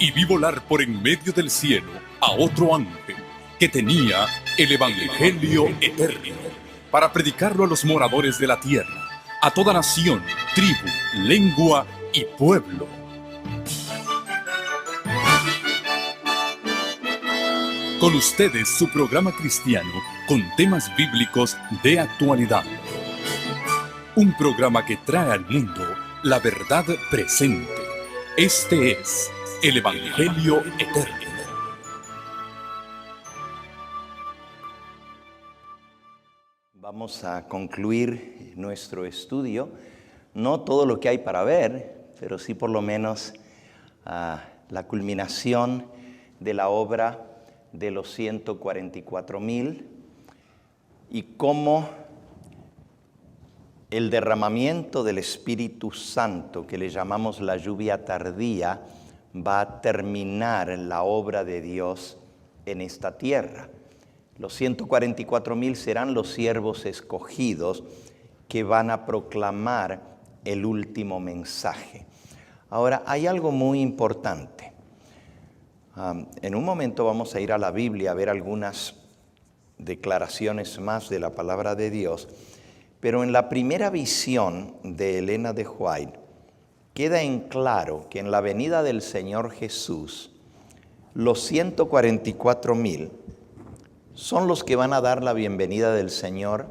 y vi volar por en medio del cielo a otro ángel que tenía el Evangelio eterno para predicarlo a los moradores de la tierra, a toda nación, tribu, lengua y pueblo. Con ustedes su programa cristiano con temas bíblicos de actualidad. Un programa que trae al mundo la verdad presente. Este es el Evangelio eterno. Vamos a concluir nuestro estudio. No todo lo que hay para ver, pero sí por lo menos la culminación de la obra de los 144,000 y cómo el derramamiento del Espíritu Santo, que le llamamos la lluvia tardía, va a terminar la obra de Dios en esta tierra. Los 144,000 serán los siervos escogidos que van a proclamar el último mensaje. Ahora, hay algo muy importante. En un momento vamos a ir a la Biblia a ver algunas declaraciones más de la palabra de Dios, pero en la primera visión de Elena de White queda en claro que en la venida del Señor Jesús, los 144,000 son los que van a dar la bienvenida del Señor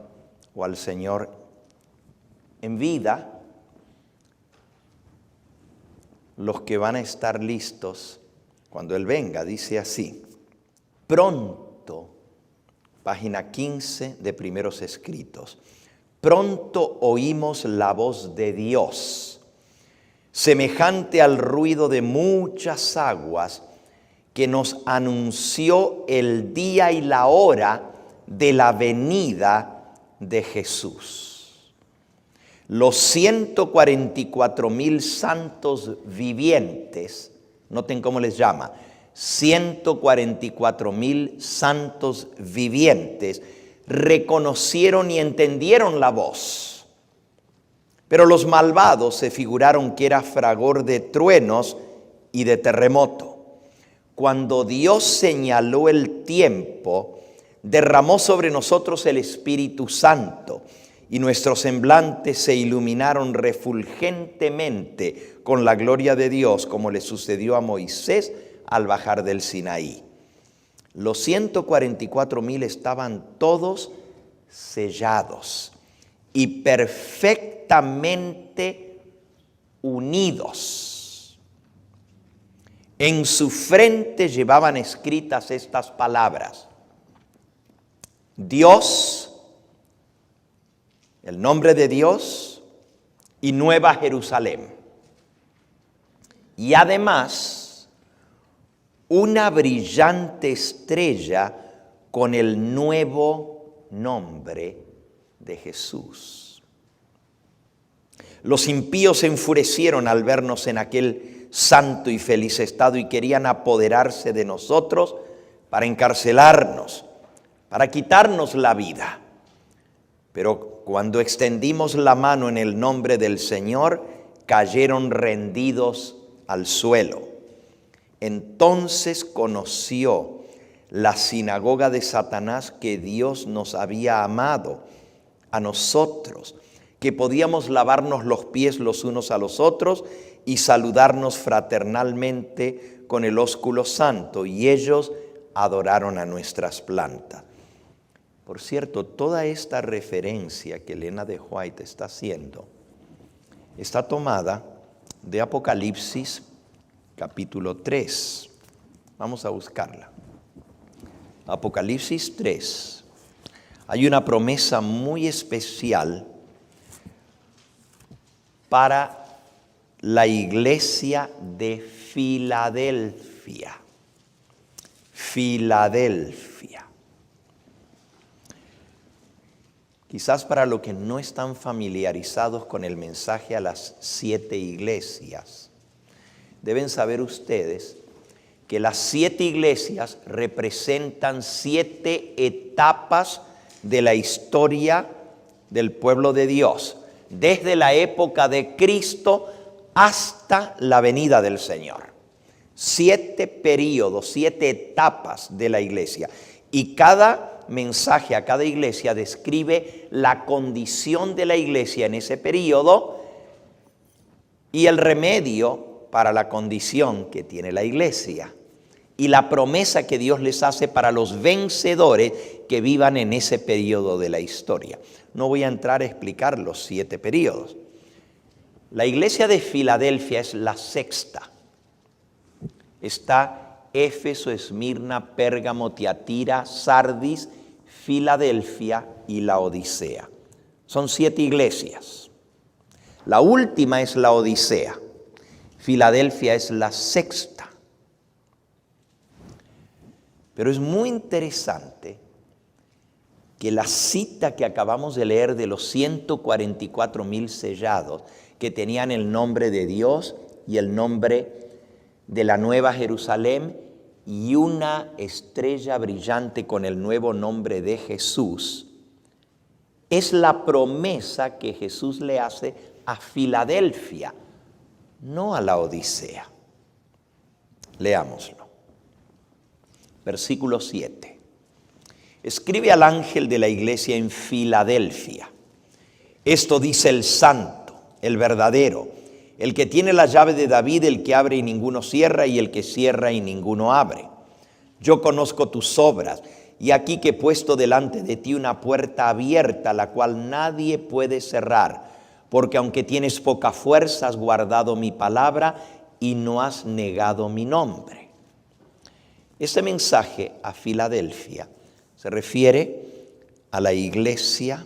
o al Señor en vida, los que van a estar listos cuando Él venga. Dice así: pronto, página 15 de Primeros Escritos, pronto oímos la voz de Dios, semejante al ruido de muchas aguas, que nos anunció el día y la hora de la venida de Jesús. Los 144,000 santos vivientes, noten cómo les llama, 144,000 santos vivientes, reconocieron y entendieron la voz. Pero los malvados se figuraron que era fragor de truenos y de terremoto. Cuando Dios señaló el tiempo, derramó sobre nosotros el Espíritu Santo y nuestros semblantes se iluminaron refulgentemente con la gloria de Dios, como le sucedió a Moisés al bajar del Sinaí. Los 144,000 estaban todos sellados y perfectamente unidos. En su frente llevaban escritas estas palabras: Dios, el nombre de Dios, y Nueva Jerusalén. Y además, una brillante estrella con el nuevo nombre de Jesús. Los impíos se enfurecieron al vernos en aquel santo y feliz estado y querían apoderarse de nosotros para encarcelarnos, para quitarnos la vida. Pero cuando extendimos la mano en el nombre del Señor, cayeron rendidos al suelo. Entonces conoció la sinagoga de Satanás que Dios nos había amado a nosotros, que podíamos lavarnos los pies los unos a los otros y saludarnos fraternalmente con el ósculo santo, y ellos adoraron a nuestras plantas. Por cierto, toda esta referencia que Elena de White está haciendo está tomada de Apocalipsis capítulo 3. Vamos a buscarla. Apocalipsis 3. Hay una promesa muy especial para la iglesia de Filadelfia. Filadelfia. Quizás para los que no están familiarizados con el mensaje a las 7 iglesias, deben saber ustedes que las 7 iglesias representan 7 etapas de la historia del pueblo de Dios, desde la época de Cristo hasta la venida del Señor. 7 períodos, 7 etapas de la iglesia. Y cada mensaje a cada iglesia describe la condición de la iglesia en ese período y el remedio para la condición que tiene la iglesia y la promesa que Dios les hace para los vencedores que vivan en ese periodo de la historia. No voy a entrar a explicar los 7 períodos. La iglesia de Filadelfia es la sexta. Está Éfeso, Esmirna, Pérgamo, Tiatira, Sardis, Filadelfia y Laodicea. Son 7 iglesias. La última es Laodicea. Filadelfia es la sexta. Pero es muy interesante que la cita que acabamos de leer de los 144,000 sellados que tenían el nombre de Dios y el nombre de la Nueva Jerusalén y una estrella brillante con el nuevo nombre de Jesús, es la promesa que Jesús le hace a Filadelfia, no a la Odisea. Leámoslo. Versículo 7. Escribe al ángel de la iglesia en Filadelfia. Esto dice el santo, el verdadero, el que tiene la llave de David, el que abre y ninguno cierra, y el que cierra y ninguno abre. Yo conozco tus obras, y aquí que he puesto delante de ti una puerta abierta, la cual nadie puede cerrar, porque aunque tienes poca fuerza, has guardado mi palabra y no has negado mi nombre. Este mensaje a Filadelfia se refiere a la iglesia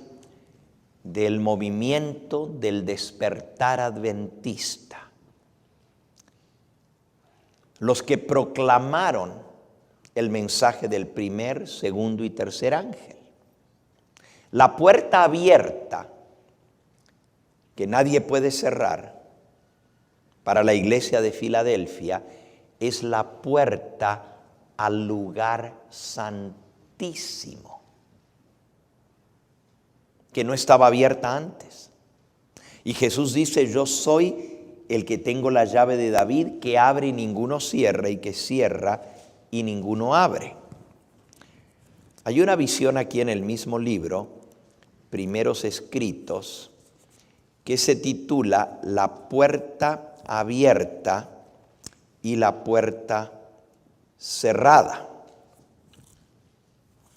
del movimiento del despertar adventista. Los que proclamaron el mensaje del primer, segundo y tercer ángel. La puerta abierta que nadie puede cerrar para la iglesia de Filadelfia es la puerta al lugar santísimo, que no estaba abierta antes. Y Jesús dice: yo soy el que tengo la llave de David, que abre y ninguno cierra, y que cierra y ninguno abre. Hay una visión aquí en el mismo libro, Primeros Escritos, que se titula La puerta abierta y la puerta cerrada.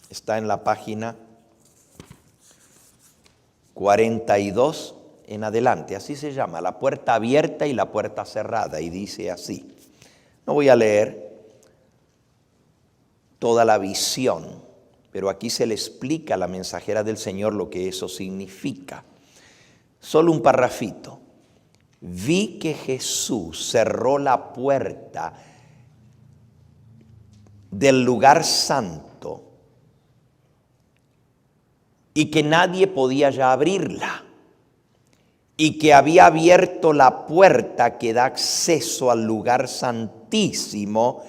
Está en la página 42 en adelante. Así se llama, la puerta abierta y la puerta cerrada. Y dice así. No voy a leer toda la visión, pero aquí se le explica a la mensajera del Señor lo que eso significa. Solo un parrafito. Vi que Jesús cerró la puerta del lugar santo y que nadie podía ya abrirla, y que había abierto la puerta que da acceso al lugar santísimo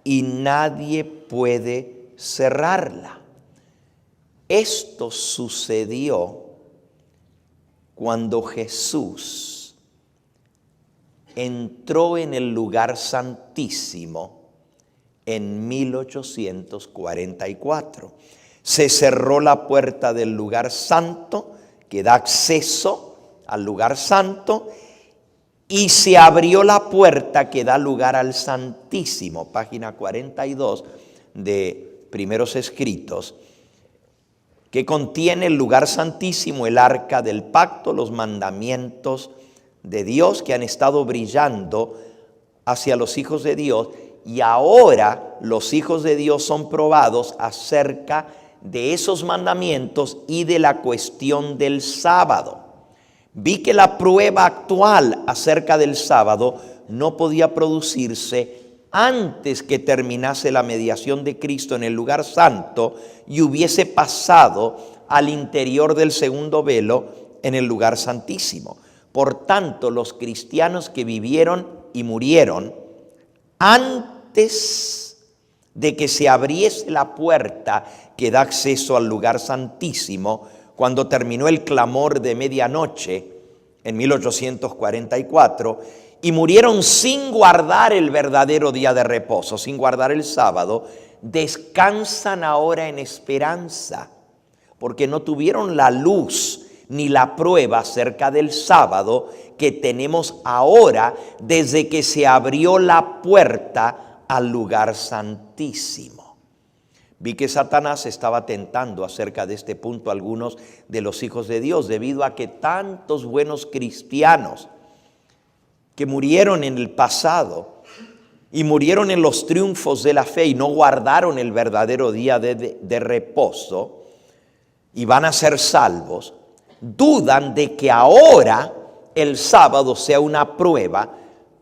y nadie puede cerrarla. Esto sucedió cuando Jesús entró en el lugar santísimo en 1844. Se cerró la puerta del lugar santo que da acceso al lugar santo y se abrió la puerta que da lugar al Santísimo. Página 42 de Primeros Escritos, que contiene el lugar santísimo, el arca del pacto, los mandamientos de Dios que han estado brillando hacia los hijos de Dios, y ahora los hijos de Dios son probados acerca de esos mandamientos y de la cuestión del sábado. Vi que la prueba actual acerca del sábado no podía producirse antes que terminase la mediación de Cristo en el lugar santo y hubiese pasado al interior del segundo velo en el lugar santísimo. Por tanto, los cristianos que vivieron y murieron antes de que se abriese la puerta que da acceso al lugar santísimo, cuando terminó el clamor de medianoche en 1844, y murieron sin guardar el verdadero día de reposo, sin guardar el sábado, descansan ahora en esperanza, porque no tuvieron la luz ni la prueba acerca del sábado que tenemos ahora desde que se abrió la puerta al lugar santísimo. Vi que Satanás estaba tentando acerca de este punto a algunos de los hijos de Dios, debido a que tantos buenos cristianos que murieron en el pasado y murieron en los triunfos de la fe y no guardaron el verdadero día de reposo y van a ser salvos, dudan de que ahora el sábado sea una prueba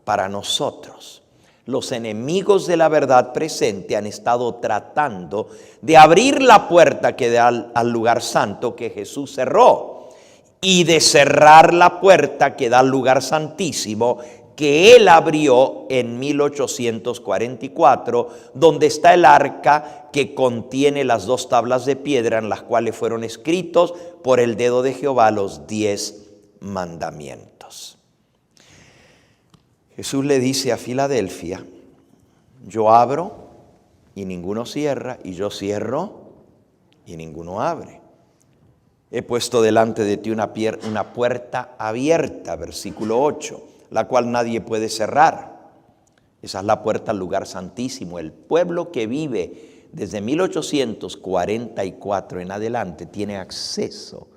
para nosotros. Los enemigos de la verdad presente han estado tratando de abrir la puerta que da al lugar santo que Jesús cerró y de cerrar la puerta que da al lugar santísimo que Él abrió en 1844, donde está el arca que contiene las 2 tablas de piedra en las cuales fueron escritos por el dedo de Jehová los 10 mandamientos. Jesús le dice a Filadelfia: yo abro y ninguno cierra, y yo cierro y ninguno abre. He puesto delante de ti una puerta abierta, versículo 8, la cual nadie puede cerrar. Esa es la puerta al lugar santísimo. El pueblo que vive desde 1844 en adelante tiene acceso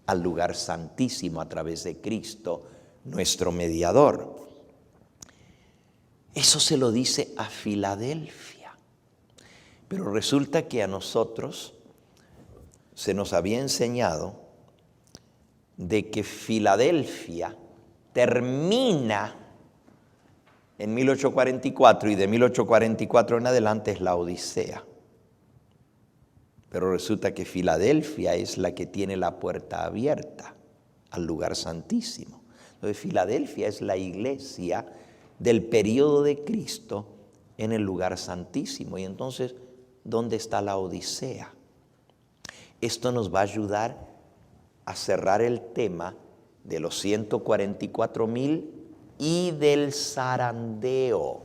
al lugar santísimo a través de Cristo, nuestro mediador. Eso se lo dice a Filadelfia. Pero resulta que a nosotros se nos había enseñado de que Filadelfia termina en 1844 y de 1844 en adelante es la Odisea. Pero resulta que Filadelfia es la que tiene la puerta abierta al lugar santísimo. Entonces Filadelfia es la iglesia del periodo de Cristo en el lugar santísimo. Y entonces, ¿dónde está la Odisea? Esto nos va a ayudar a cerrar el tema de los 144,000 y del zarandeo.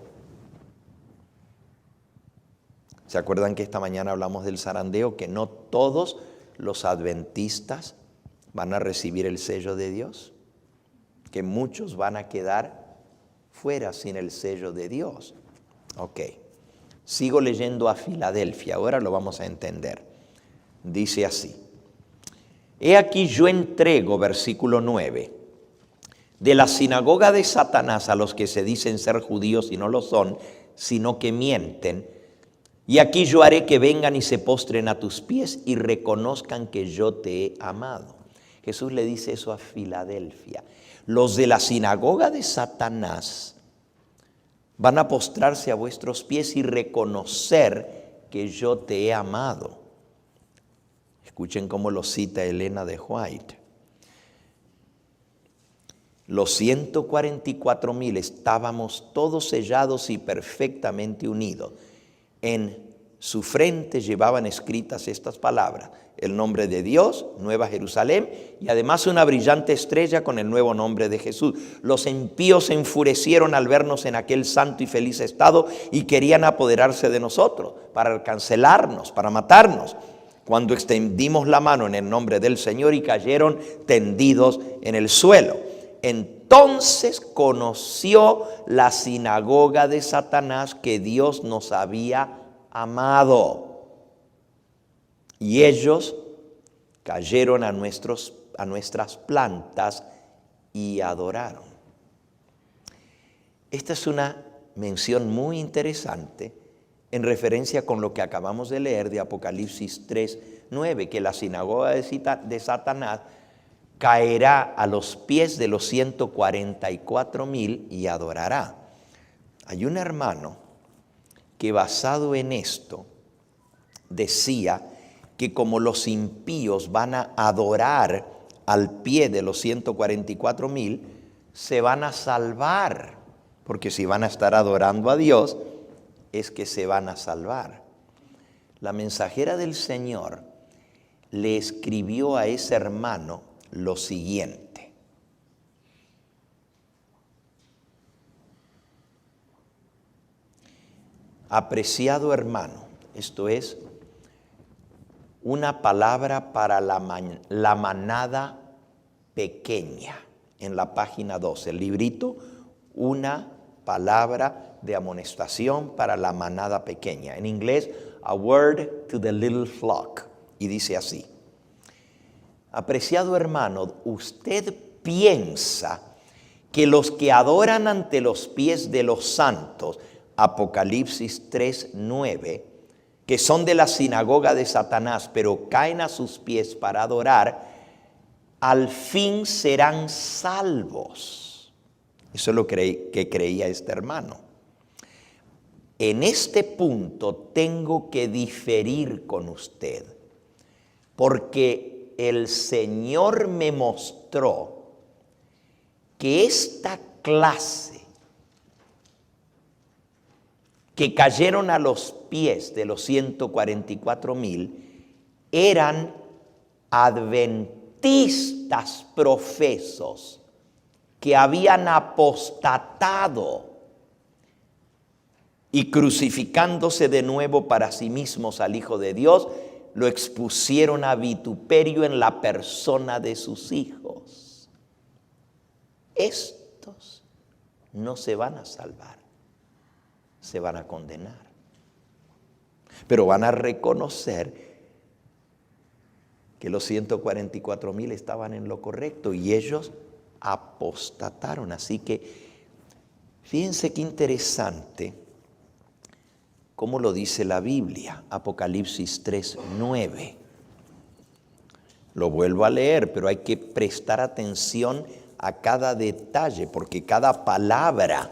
¿Se acuerdan que esta mañana hablamos del zarandeo? Que no todos los adventistas van a recibir el sello de Dios, que muchos van a quedar fuera sin el sello de Dios. Ok, sigo leyendo a Filadelfia, ahora lo vamos a entender. Dice así: he aquí yo entrego, versículo 9, de la sinagoga de Satanás a los que se dicen ser judíos y no lo son, sino que mienten. Y aquí yo haré que vengan y se postren a tus pies y reconozcan que yo te he amado. Jesús le dice eso a Filadelfia. Los de la sinagoga de Satanás van a postrarse a vuestros pies y reconocer que yo te he amado. Escuchen cómo lo cita Elena de White. Los 144,000 estábamos todos sellados y perfectamente unidos. En su frente llevaban escritas estas palabras: el nombre de Dios, Nueva Jerusalén, y además una brillante estrella con el nuevo nombre de Jesús. Los impíos se enfurecieron al vernos en aquel santo y feliz estado y querían apoderarse de nosotros para cancelarnos, para matarnos, cuando extendimos la mano en el nombre del Señor y cayeron tendidos en el suelo. Entonces conoció la sinagoga de Satanás que Dios nos había amado, y ellos cayeron a nuestras plantas y adoraron. Esta es una mención muy interesante en referencia con lo que acabamos de leer de Apocalipsis 3:9, que la sinagoga de Satanás caerá a los pies de los 144,000 y adorará. Hay un hermano que, basado en esto, decía que como los impíos van a adorar al pie de los 144,000, se van a salvar, porque si van a estar adorando a Dios, es que se van a salvar. La mensajera del Señor le escribió a ese hermano lo siguiente: Apreciado hermano, esto es una palabra para la manada pequeña. En la página 12, el librito, una palabra de amonestación para la manada pequeña. En inglés, a word to the little flock. Y dice así: apreciado hermano, usted piensa que los que adoran ante los pies de los santos, Apocalipsis 3:9, que son de la sinagoga de Satanás, pero caen a sus pies para adorar, al fin serán salvos. Eso es lo que creía este hermano. En este punto tengo que diferir con usted, porque el Señor me mostró que esta clase que cayeron a los pies de los 144,000 eran adventistas profesos que habían apostatado y, crucificándose de nuevo para sí mismos al Hijo de Dios, lo expusieron a vituperio en la persona de sus hijos. Estos no se van a salvar, se van a condenar. Pero van a reconocer que los 144,000 estaban en lo correcto y ellos apostataron. Así que fíjense qué interesante cómo lo dice la Biblia, Apocalipsis 3:9. Lo vuelvo a leer, pero hay que prestar atención a cada detalle, porque cada palabra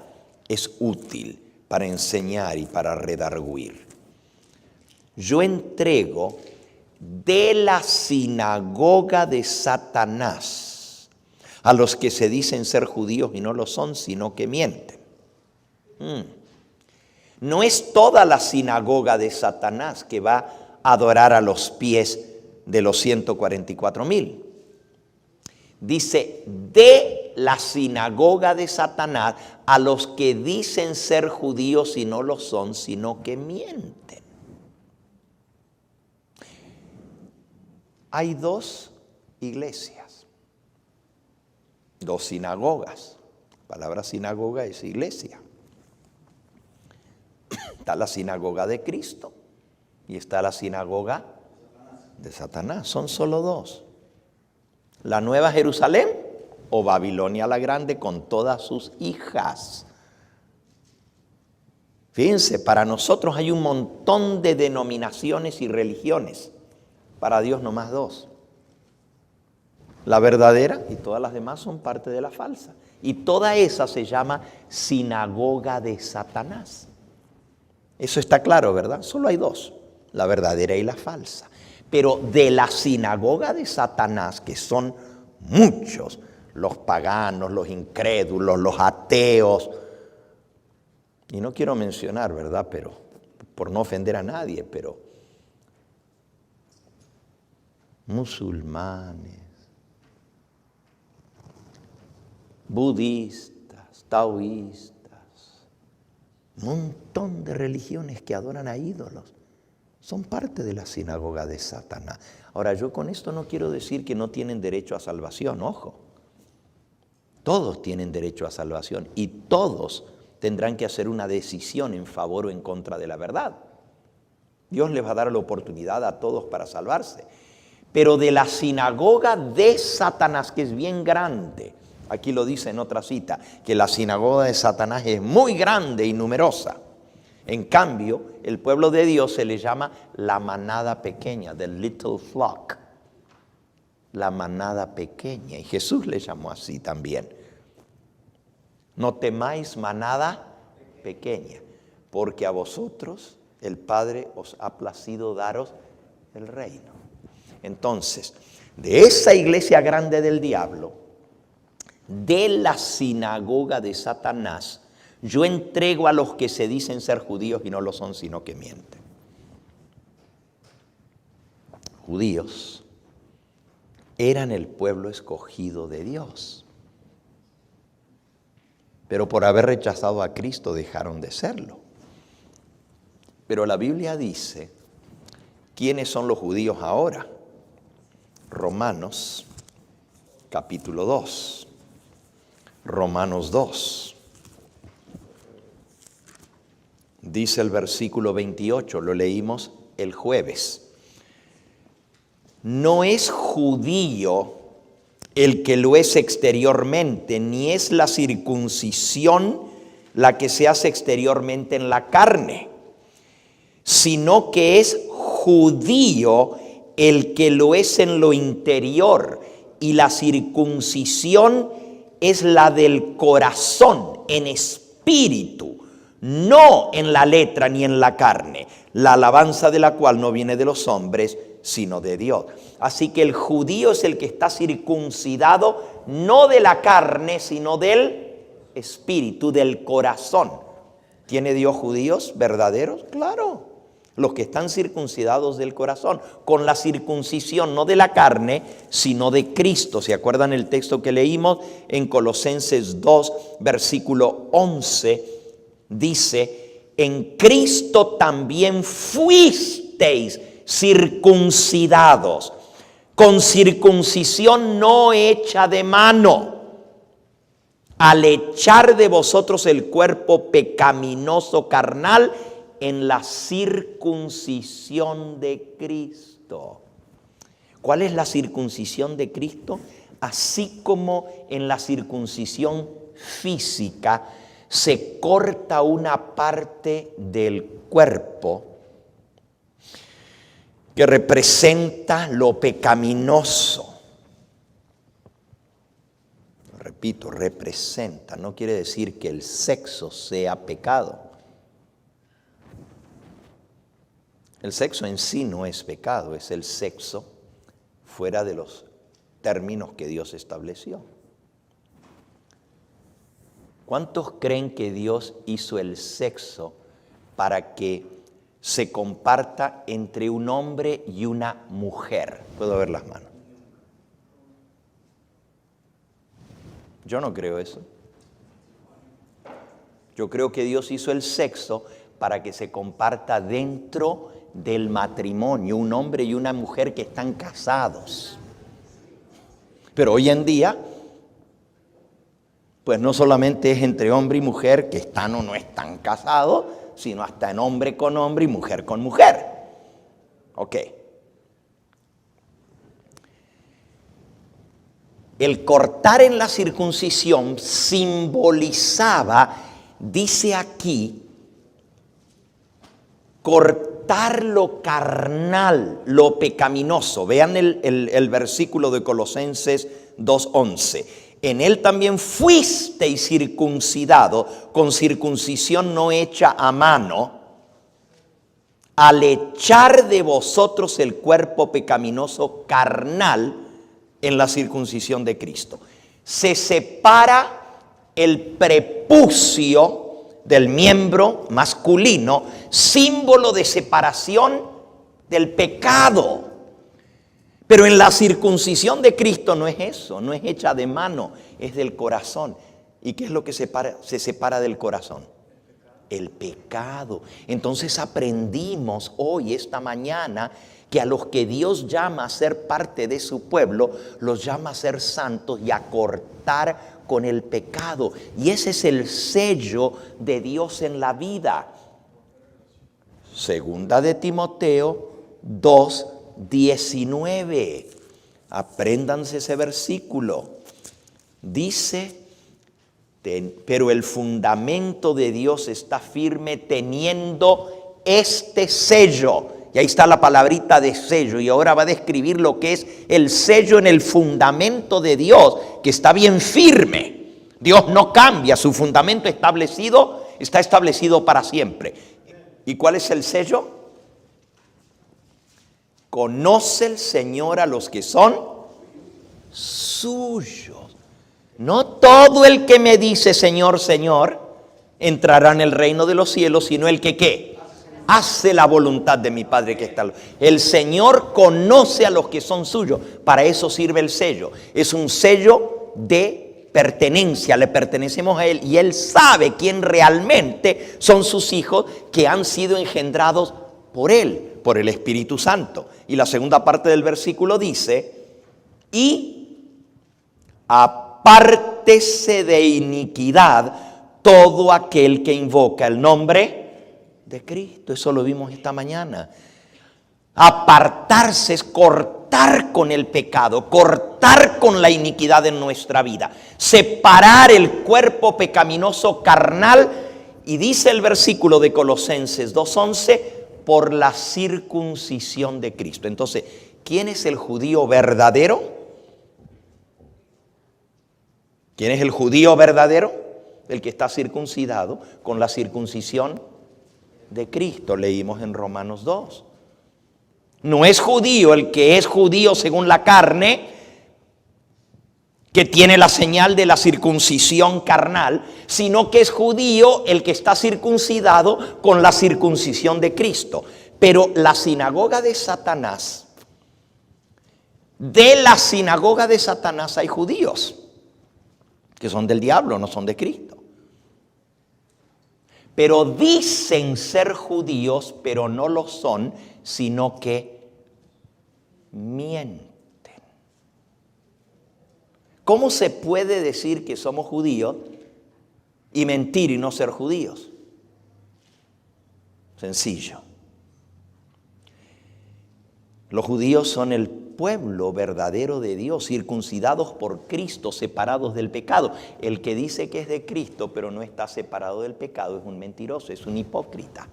es útil para enseñar y para redarguir. Yo entrego de la sinagoga de Satanás a los que se dicen ser judíos y no lo son, sino que mienten. No es toda la sinagoga de Satanás que va a adorar a los pies de los 144,000. Dice, de la sinagoga de Satanás a los que dicen ser judíos y no lo son, sino que mienten. Hay dos iglesias, dos sinagogas. La palabra sinagoga es iglesia. Está la sinagoga de Cristo y está la sinagoga de Satanás. Son solo dos. La Nueva Jerusalén o Babilonia la Grande con todas sus hijas. Fíjense, para nosotros hay un montón de denominaciones y religiones. Para Dios nomás dos. La verdadera y todas las demás son parte de la falsa. Y toda esa se llama sinagoga de Satanás. Eso está claro, ¿verdad? Solo hay dos, la verdadera y la falsa. Pero de la sinagoga de Satanás, que son muchos, los paganos, los incrédulos, los ateos, y no quiero mencionar, ¿verdad? Pero por no ofender a nadie, pero musulmanes, budistas, taoístas, un montón de religiones que adoran a ídolos, son parte de la sinagoga de Satanás. Ahora, yo con esto no quiero decir que no tienen derecho a salvación, ojo. Todos tienen derecho a salvación y todos tendrán que hacer una decisión en favor o en contra de la verdad. Dios les va a dar la oportunidad a todos para salvarse. Pero de la sinagoga de Satanás, que es bien grande, aquí lo dice en otra cita, que la sinagoga de Satanás es muy grande y numerosa. En cambio, el pueblo de Dios se le llama la manada pequeña, the little flock. La manada pequeña. Y Jesús le llamó así también. No temáis manada pequeña, porque a vosotros el Padre os ha placido daros el reino. Entonces, de esa iglesia grande del diablo, de la sinagoga de Satanás, yo entrego a los que se dicen ser judíos y no lo son, sino que mienten. Judíos eran el pueblo escogido de Dios, pero por haber rechazado a Cristo dejaron de serlo. Pero la Biblia dice, ¿quiénes son los judíos ahora? Romanos capítulo 2. Romanos 2. Dice el versículo 28, lo leímos el jueves. No es judío el que lo es exteriormente, ni es la circuncisión la que se hace exteriormente en la carne, sino que es judío el que lo es en lo interior, y la circuncisión es la del corazón, en espíritu, no en la letra ni en la carne, la alabanza de la cual no viene de los hombres, sino de Dios. Así que el judío es el que está circuncidado, no de la carne, sino del espíritu, del corazón. ¿Tiene Dios judíos verdaderos? Claro. Los que están circuncidados del corazón, con la circuncisión no de la carne, sino de Cristo. ¿Se acuerdan el texto que leímos en Colosenses 2, versículo 11? Dice, en Cristo también fuisteis circuncidados, con circuncisión no hecha de mano, al echar de vosotros el cuerpo pecaminoso carnal en la circuncisión de Cristo. ¿Cuál es la circuncisión de Cristo? Así como en la circuncisión física se corta una parte del cuerpo que representa lo pecaminoso. Repito, representa, no quiere decir que el sexo sea pecado. El sexo en sí no es pecado, es el sexo fuera de los términos que Dios estableció. ¿Cuántos creen que Dios hizo el sexo para que se comparta entre un hombre y una mujer? ¿Puedo ver las manos? Yo no creo eso. Yo creo que Dios hizo el sexo para que se comparta dentro del matrimonio, un hombre y una mujer que están casados. Pero hoy en día, pues no solamente es entre hombre y mujer que están o no están casados, sino hasta en hombre con hombre y mujer con mujer. Ok. El cortar en la circuncisión simbolizaba, dice aquí, cortar lo carnal, lo pecaminoso. Vean el versículo de Colosenses 2:11. En él también fuisteis circuncidado con circuncisión no hecha a mano, al echar de vosotros el cuerpo pecaminoso carnal en la circuncisión de Cristo. Se separa el prepucio del miembro masculino, símbolo de separación del pecado. Pero en la circuncisión de Cristo no es eso, no es hecha de mano, es del corazón. ¿Y qué es lo que se separa del corazón? El pecado. Entonces aprendimos hoy, esta mañana, que a los que Dios llama a ser parte de su pueblo, los llama a ser santos y a cortar con el pecado. Y ese es el sello de Dios en la vida. Segunda de Timoteo 2:19. Apréndanse ese versículo. Dice, pero el fundamento de Dios está firme teniendo este sello. Y ahí está la palabrita de sello. Y ahora va a describir lo que es el sello en el fundamento de Dios, que está bien firme. Dios no cambia, su fundamento está establecido para siempre. ¿Y cuál es el sello? Conoce el Señor a los que son suyos. No todo el que me dice Señor, Señor, entrará en el reino de los cielos, sino el que ¿qué? Hace la voluntad de mi Padre que está. El Señor conoce a los que son suyos. Para eso sirve el sello. Es un sello de pertenencia, le pertenecemos a Él y Él sabe quién realmente son sus hijos que han sido engendrados por Él, por el Espíritu Santo. Y la segunda parte del versículo dice, y apártese de iniquidad todo aquel que invoca el nombre de Cristo. Eso lo vimos esta mañana. Apartarse es cortar con el pecado, cortar con la iniquidad en nuestra vida, separar el cuerpo pecaminoso carnal, y dice el versículo de Colosenses 2:11, por la circuncisión de Cristo. Entonces, ¿quién es el judío verdadero? ¿Quién es el judío verdadero? El que está circuncidado con la circuncisión de Cristo. Leímos en Romanos 2. No es judío el que es judío según la carne, que tiene la señal de la circuncisión carnal, sino que es judío el que está circuncidado con la circuncisión de Cristo. Pero la sinagoga de Satanás, de la sinagoga de Satanás hay judíos que son del diablo, no son de Cristo. Pero dicen ser judíos, pero no lo son, sino que mienten. ¿Cómo se puede decir que somos judíos y mentir y no ser judíos? Sencillo. Los judíos son el pueblo verdadero de Dios, circuncidados por Cristo, separados del pecado. El que dice que es de Cristo, pero no está separado del pecado, es un mentiroso, es un hipócrita.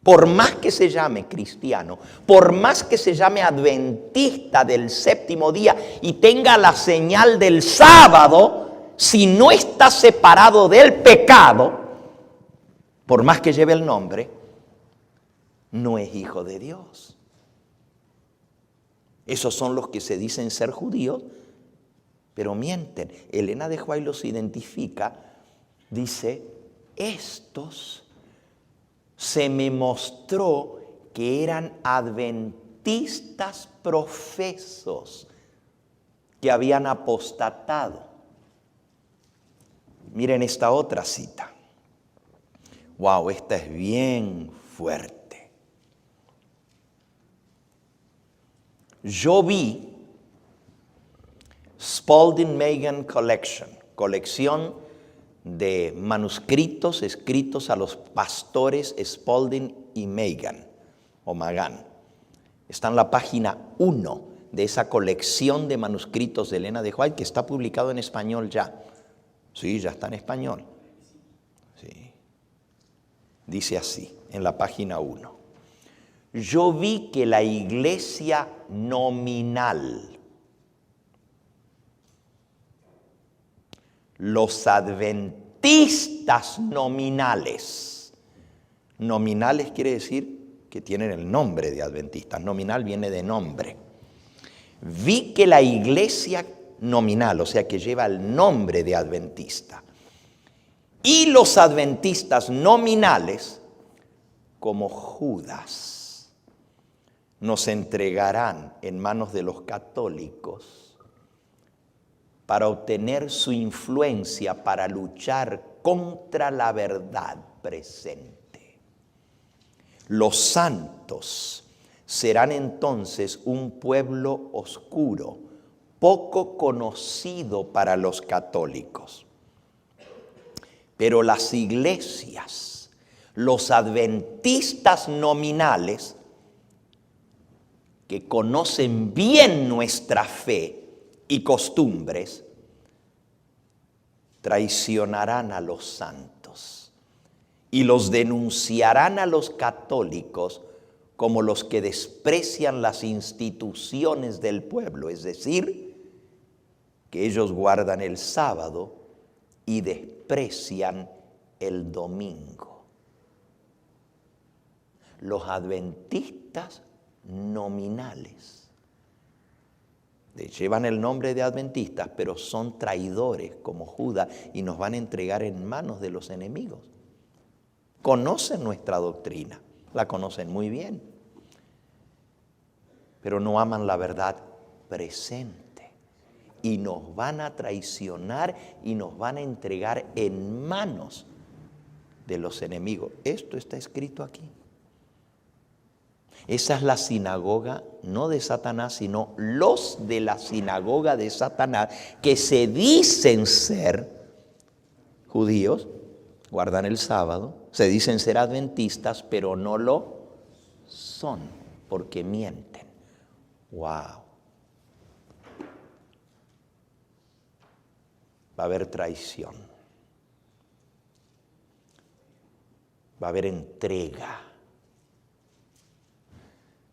Por más que se llame cristiano, por más que se llame adventista del séptimo día y tenga la señal del sábado, si no está separado del pecado, por más que lleve el nombre, no es hijo de Dios. Esos son los que se dicen ser judíos, pero mienten. Elena de White los identifica, dice, estos se me mostró que eran adventistas profesos que habían apostatado. Miren esta otra cita. Wow, esta es bien fuerte. Yo vi Spalding Magan Collection, colección de manuscritos escritos a los pastores Spalding y Magan, o Magan. Está en la página 1 de esa colección de manuscritos de Elena de White, que está publicado en español ya. Sí, ya está en español. Sí. Dice así, en la página 1. Yo vi que la iglesia nominal, los adventistas nominales, nominales quiere decir que tienen el nombre de adventistas, nominal viene de nombre. Vi que la iglesia nominal, o sea que lleva el nombre de adventista, y los adventistas nominales, como Judas, nos entregarán en manos de los católicos para obtener su influencia para luchar contra la verdad presente. Los santos serán entonces un pueblo oscuro, poco conocido para los católicos. Pero las iglesias, los adventistas nominales, que conocen bien nuestra fe y costumbres, traicionarán a los santos y los denunciarán a los católicos como los que desprecian las instituciones del pueblo, es decir, que ellos guardan el sábado y desprecian el domingo. Los adventistas nominales llevan el nombre de adventistas, pero son traidores como Judas y nos van a entregar en manos de los enemigos. Conocen nuestra doctrina, la conocen muy bien, pero no aman la verdad presente. y nos van a traicionar y nos van a entregar en manos de los enemigos. Esto está escrito aquí. Esa es la sinagoga, no de Satanás, sino los de la sinagoga de Satanás, que se dicen ser judíos, guardan el sábado, se dicen ser adventistas, pero no lo son, porque mienten. ¡Wow! Va a haber traición. Va a haber entrega.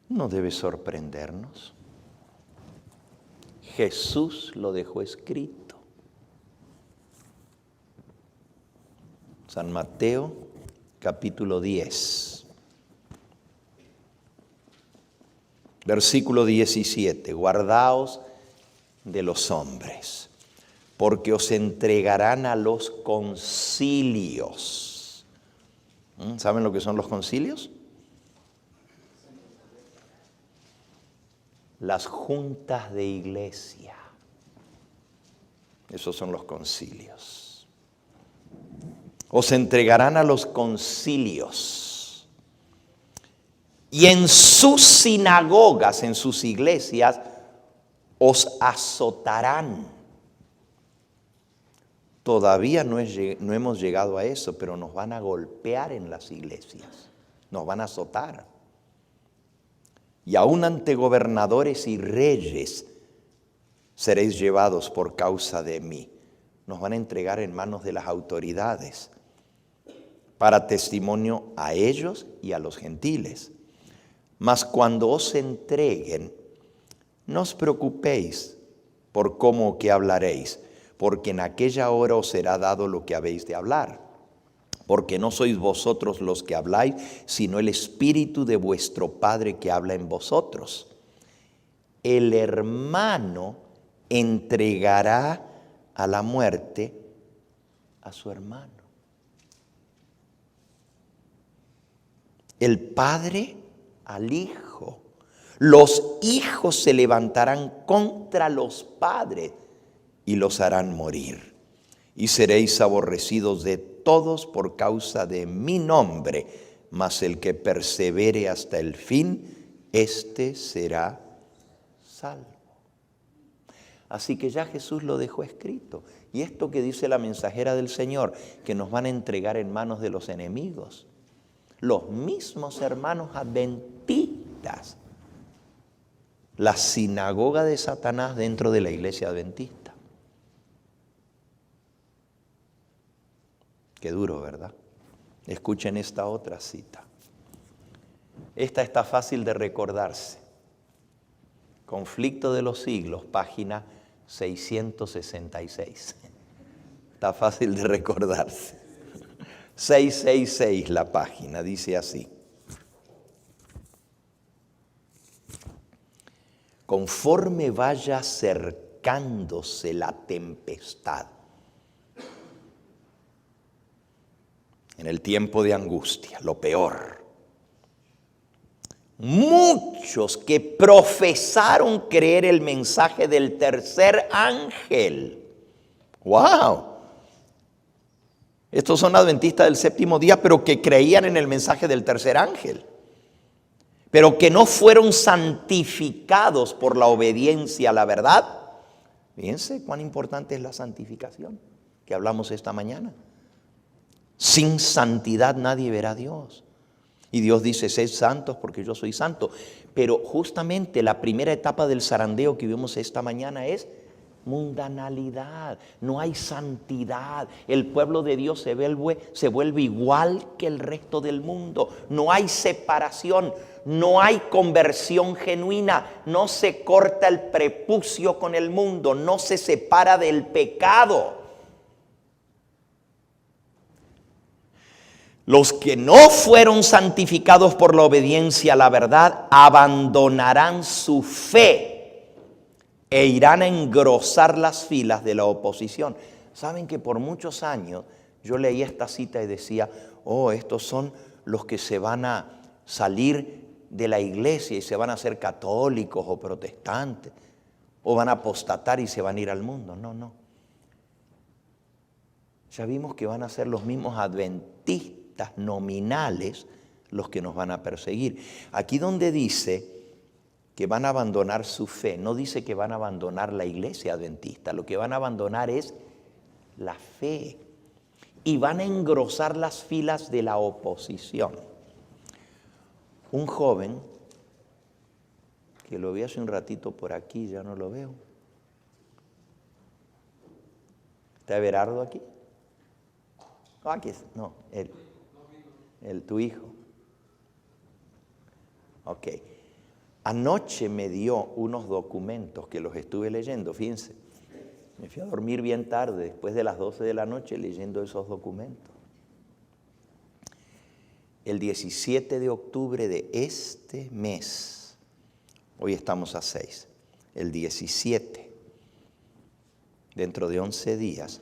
No debe sorprendernos. Jesús lo dejó escrito. San Mateo, capítulo 10, versículo 17. Guardaos de los hombres, porque os entregarán a los concilios. ¿Saben lo que son los concilios? Las juntas de iglesia. Esos son los concilios. Os entregarán a los concilios. Y en sus sinagogas, en sus iglesias, os azotarán. Todavía no hemos llegado a eso, pero nos van a golpear en las iglesias. Nos van a azotar. Y aún ante gobernadores y reyes seréis llevados por causa de mí. Nos van a entregar en manos de las autoridades para testimonio a ellos y a los gentiles. Mas cuando os entreguen, no os preocupéis por cómo o qué hablaréis, porque en aquella hora os será dado lo que habéis de hablar. Porque no sois vosotros los que habláis, sino el Espíritu de vuestro Padre que habla en vosotros. El hermano entregará a la muerte a su hermano. El padre al hijo. Los hijos se levantarán contra los padres y los harán morir. Y seréis aborrecidos de todos por causa de mi nombre, mas el que persevere hasta el fin, éste será salvo. Así que ya Jesús lo dejó escrito. Y esto que dice la mensajera del Señor, que nos van a entregar en manos de los enemigos, los mismos hermanos adventistas, la sinagoga de Satanás dentro de la iglesia adventista. Qué duro, ¿verdad? Escuchen esta otra cita. Esta está fácil de recordarse. Conflicto de los siglos, página 666. Está fácil de recordarse. 666 la página, dice así. Conforme vaya acercándose la tempestad, en el tiempo de angustia, lo peor, muchos que profesaron creer el mensaje del tercer ángel. ¡Wow! Estos son adventistas del séptimo día, pero que creían en el mensaje del tercer ángel, pero que no fueron santificados por la obediencia a la verdad. Fíjense cuán importante es la santificación que hablamos esta mañana. Sin santidad nadie verá a Dios. Y Dios dice, sed santos porque yo soy santo. Pero justamente la primera etapa del zarandeo que vimos esta mañana es mundanalidad. No hay santidad. El pueblo de Dios se vuelve igual que el resto del mundo. No hay separación. No hay conversión genuina. No se corta el prepucio con el mundo. No se separa del pecado. Los que no fueron santificados por la obediencia a la verdad abandonarán su fe e irán a engrosar las filas de la oposición. Saben que por muchos años yo leía esta cita y decía, estos son los que se van a salir de la iglesia y se van a hacer católicos o protestantes. o van a apostatar y se van a ir al mundo. No, no. Ya vimos que van a ser los mismos adventistas nominales los que nos van a perseguir. Aquí donde dice que van a abandonar su fe, no dice que van a abandonar la iglesia adventista. Lo que van a abandonar es la fe. Y van a engrosar las filas de la oposición. Un joven, que lo vi hace un ratito por aquí, ya no lo veo. ¿Está Everardo aquí? Aquí es, no, él, tu hijo. Ok. Anoche me dio unos documentos que los estuve leyendo, fíjense. Me fui a dormir bien tarde, después de las 12 de la noche, leyendo esos documentos. El 17 de octubre de este mes, hoy estamos a 6, el 17, dentro de 11 días,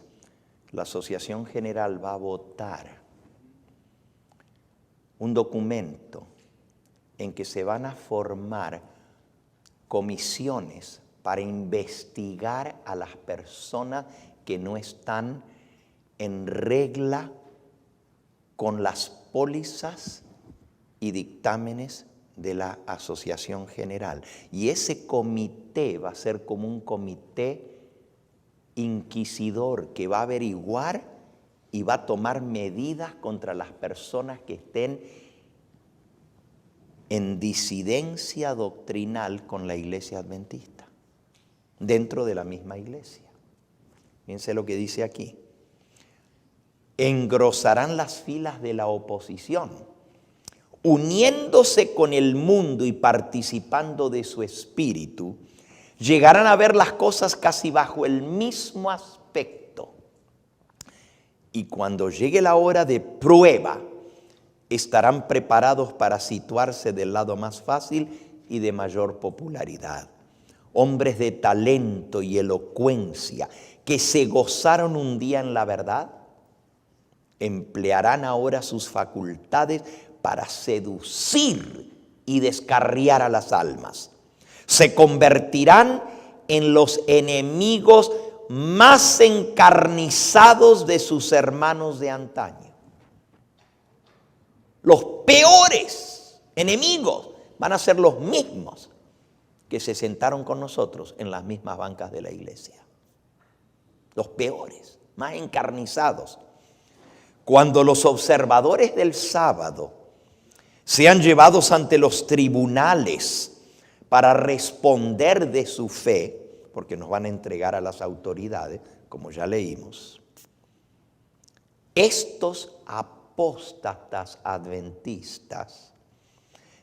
la Asociación General va a votar un documento en que se van a formar comisiones para investigar a las personas que no están en regla con las pólizas y dictámenes de la Asociación General. Y ese comité va a ser como un comité inquisidor que va a averiguar y va a tomar medidas contra las personas que estén en disidencia doctrinal con la iglesia adventista, dentro de la misma iglesia. Fíjense lo que dice aquí. Engrosarán las filas de la oposición, uniéndose con el mundo y participando de su espíritu, llegarán a ver las cosas casi bajo el mismo aspecto. Y cuando llegue la hora de prueba, estarán preparados para situarse del lado más fácil y de mayor popularidad. Hombres de talento y elocuencia que se gozaron un día en la verdad, emplearán ahora sus facultades para seducir y descarriar a las almas. Se convertirán en los enemigos más encarnizados de sus hermanos de antaño. Los peores enemigos van a ser los mismos que se sentaron con nosotros en las mismas bancas de la iglesia. Los peores, más encarnizados. Cuando los observadores del sábado sean llevados ante los tribunales para responder de su fe, porque nos van a entregar a las autoridades, como ya leímos, estos apóstatas adventistas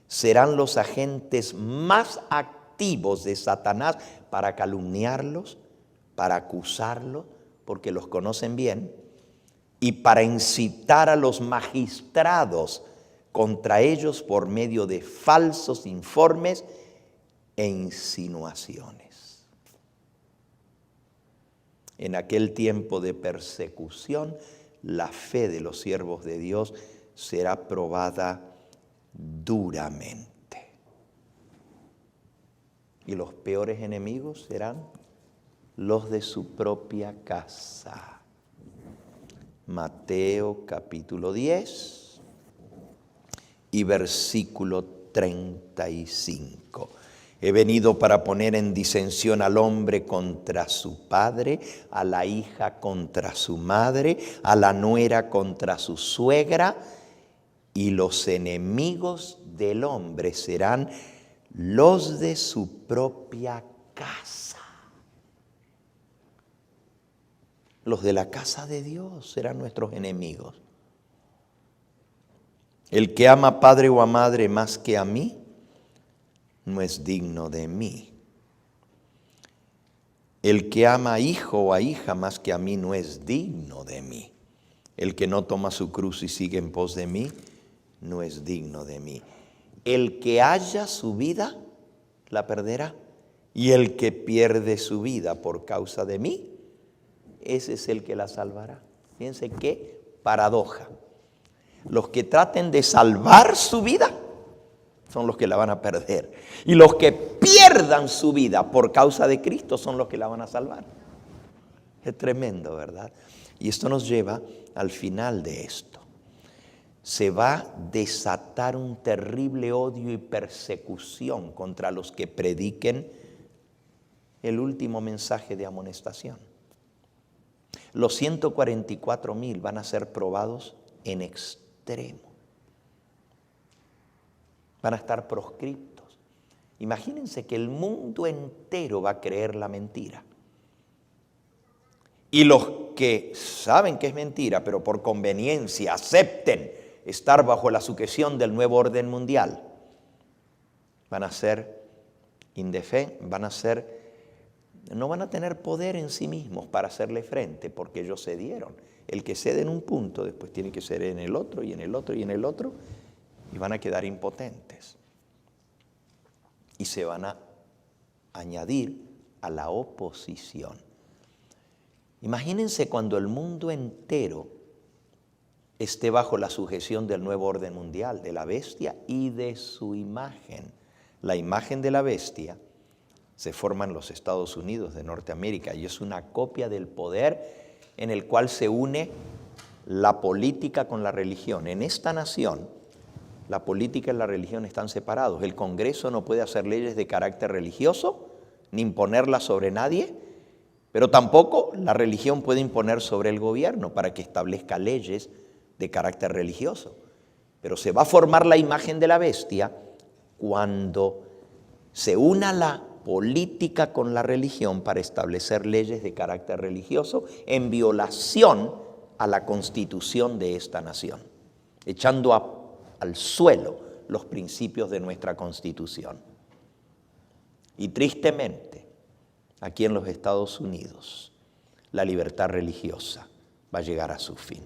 serán los agentes más activos de Satanás para calumniarlos, para acusarlos, porque los conocen bien, y para incitar a los magistrados contra ellos por medio de falsos informes e insinuaciones. En aquel tiempo de persecución, la fe de los siervos de Dios será probada duramente. Y los peores enemigos serán los de su propia casa. Mateo capítulo 10 y versículo 35. He venido para poner en disensión al hombre contra su padre, a la hija contra su madre, a la nuera contra su suegra, y los enemigos del hombre serán los de su propia casa. Los de la casa de Dios serán nuestros enemigos. El que ama a padre o a madre más que a mí, no es digno de mí. El que ama a hijo o a hija más que a mí, no es digno de mí. El que no toma su cruz y sigue en pos de mí, no es digno de mí. El que haya su vida, la perderá. Y el que pierde su vida por causa de mí, ese es el que la salvará. Fíjense qué paradoja. Los que traten de salvar su vida son los que la van a perder. Y los que pierdan su vida por causa de Cristo son los que la van a salvar. Es tremendo, ¿verdad? Y esto nos lleva al final de esto. Se va a desatar un terrible odio y persecución contra los que prediquen el último mensaje de amonestación. Los 144,000 van a ser probados en extremo. Van a estar proscriptos. Imagínense que el mundo entero va a creer la mentira. Y los que saben que es mentira, pero por conveniencia acepten estar bajo la sujeción del nuevo orden mundial, van a ser no van a tener poder en sí mismos para hacerle frente, porque ellos cedieron. El que cede en un punto, después tiene que ceder en el otro, y en el otro, y en el otro, y van a quedar impotentes. Y se van a añadir a la oposición. Imagínense cuando el mundo entero esté bajo la sujeción del nuevo orden mundial, de la bestia y de su imagen. La imagen de la bestia se forma en los Estados Unidos de Norteamérica y es una copia del poder en el cual se une la política con la religión. En esta nación, la política y la religión están separados. El Congreso no puede hacer leyes de carácter religioso, ni imponerlas sobre nadie, pero tampoco la religión puede imponer sobre el gobierno para que establezca leyes de carácter religioso. Pero se va a formar la imagen de la bestia cuando se una la política con la religión para establecer leyes de carácter religioso en violación a la constitución de esta nación, echando al suelo los principios de nuestra constitución. Y tristemente, aquí en los Estados Unidos, la libertad religiosa va a llegar a su fin.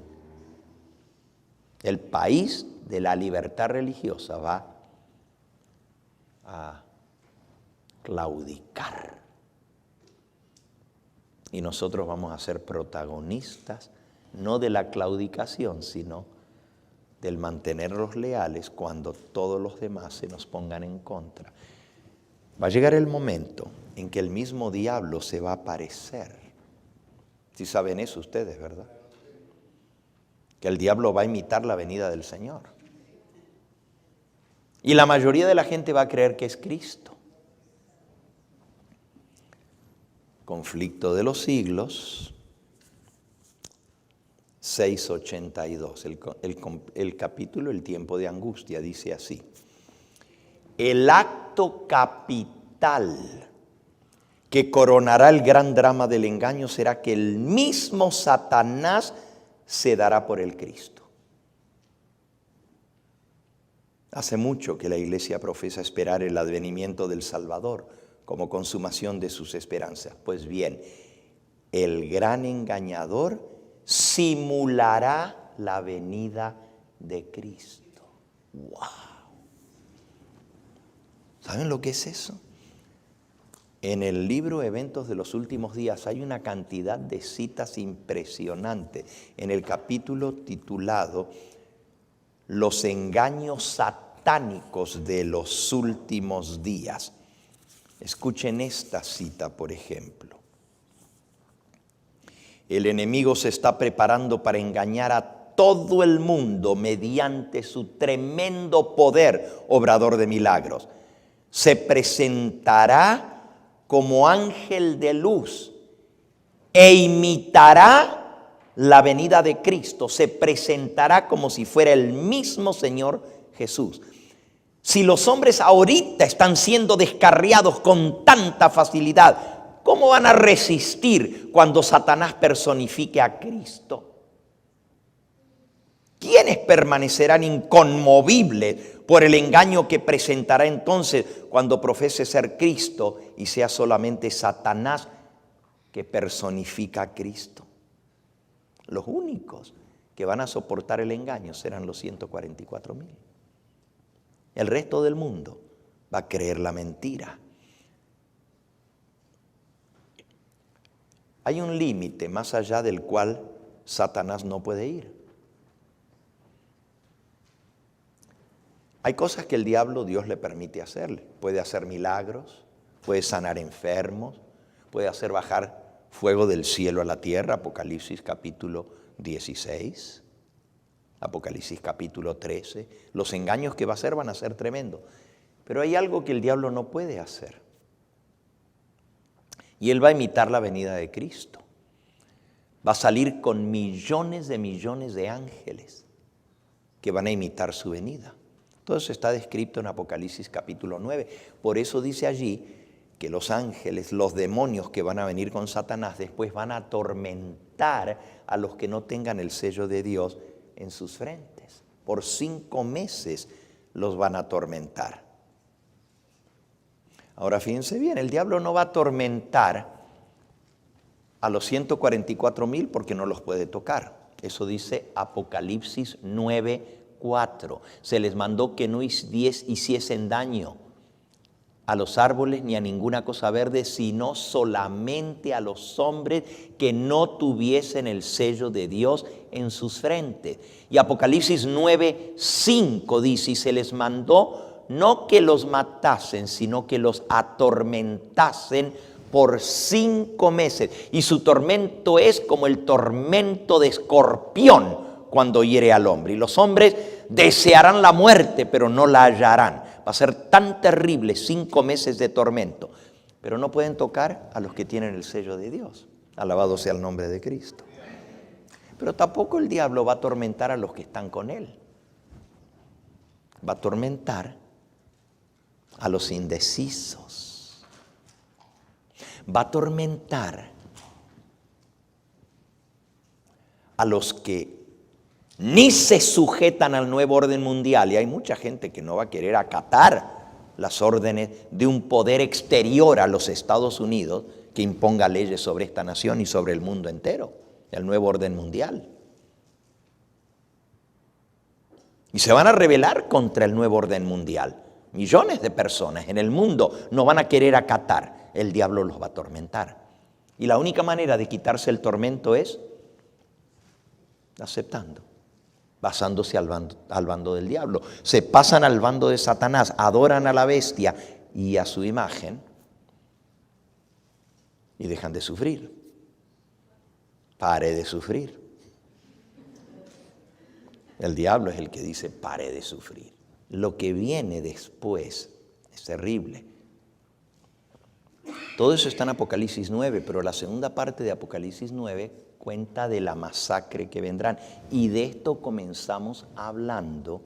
El país de la libertad religiosa va a claudicar. Y nosotros vamos a ser protagonistas, no de la claudicación, sino del mantenerlos leales cuando todos los demás se nos pongan en contra. Va a llegar el momento en que el mismo diablo se va a aparecer. Si saben eso ustedes, ¿verdad? Que el diablo va a imitar la venida del Señor. Y la mayoría de la gente va a creer que es Cristo. Conflicto de los siglos, 6:82. El capítulo El tiempo de angustia dice así: el acto capital que coronará el gran drama del engaño será que el mismo Satanás se dará por el Cristo. Hace mucho que la iglesia profesa esperar el advenimiento del Salvador como consumación de sus esperanzas. Pues bien, el gran engañador simulará la venida de Cristo. ¡Wow! ¿Saben lo que es eso? En el libro Eventos de los Últimos Días hay una cantidad de citas impresionante. En el capítulo titulado Los engaños satánicos de los últimos días. Escuchen esta cita, por ejemplo. El enemigo se está preparando para engañar a todo el mundo mediante su tremendo poder, obrador de milagros. Se presentará como ángel de luz e imitará la venida de Cristo. Se presentará como si fuera el mismo Señor Jesús. Si los hombres ahorita están siendo descarriados con tanta facilidad, ¿cómo van a resistir cuando Satanás personifique a Cristo? ¿Quiénes permanecerán inconmovibles por el engaño que presentará entonces cuando profese ser Cristo y sea solamente Satanás que personifica a Cristo? Los únicos que van a soportar el engaño serán los 144,000. El resto del mundo va a creer la mentira. Hay un límite más allá del cual Satanás no puede ir. Hay cosas que el diablo, Dios le permite hacerle. Puede hacer milagros, puede sanar enfermos, puede hacer bajar fuego del cielo a la tierra, Apocalipsis capítulo 16, Apocalipsis capítulo 13. Los engaños que va a hacer van a ser tremendos. Pero hay algo que el diablo no puede hacer. Y él va a imitar la venida de Cristo. Va a salir con millones de ángeles que van a imitar su venida. Todo eso está descrito en Apocalipsis capítulo 9. Por eso dice allí que los ángeles, los demonios que van a venir con Satanás, después van a atormentar a los que no tengan el sello de Dios en sus frentes. Por 5 meses los van a atormentar. Ahora fíjense bien, el diablo no va a atormentar a los 144,000 porque no los puede tocar. Eso dice Apocalipsis 9:4. Se les mandó que no hiciesen daño a los árboles ni a ninguna cosa verde, sino solamente a los hombres que no tuviesen el sello de Dios en sus frentes. Y Apocalipsis 9:5 dice, y se les mandó no que los matasen, sino que los atormentasen por 5 meses. Y su tormento es como el tormento de escorpión cuando hiere al hombre. Y los hombres desearán la muerte, pero no la hallarán. Va a ser tan terrible 5 meses de tormento. Pero no pueden tocar a los que tienen el sello de Dios. Alabado sea el nombre de Cristo. Pero tampoco el diablo va a atormentar a los que están con él. Va a atormentar a los indecisos. Va a atormentar a los que ni se sujetan al nuevo orden mundial. Y hay mucha gente que no va a querer acatar las órdenes de un poder exterior a los Estados Unidos que imponga leyes sobre esta nación y sobre el mundo entero, el nuevo orden mundial. Y se van a rebelar contra el nuevo orden mundial. Millones de personas en el mundo no van a querer acatar. El diablo los va a atormentar. Y la única manera de quitarse el tormento es aceptando, pasándose al bando del diablo. Se pasan al bando de Satanás, adoran a la bestia y a su imagen y dejan de sufrir. Pare de sufrir. El diablo es el que dice pare de sufrir. Lo que viene después es terrible. Todo eso está en Apocalipsis 9, pero la segunda parte de Apocalipsis 9 cuenta de la masacre que vendrán. Y de esto comenzamos hablando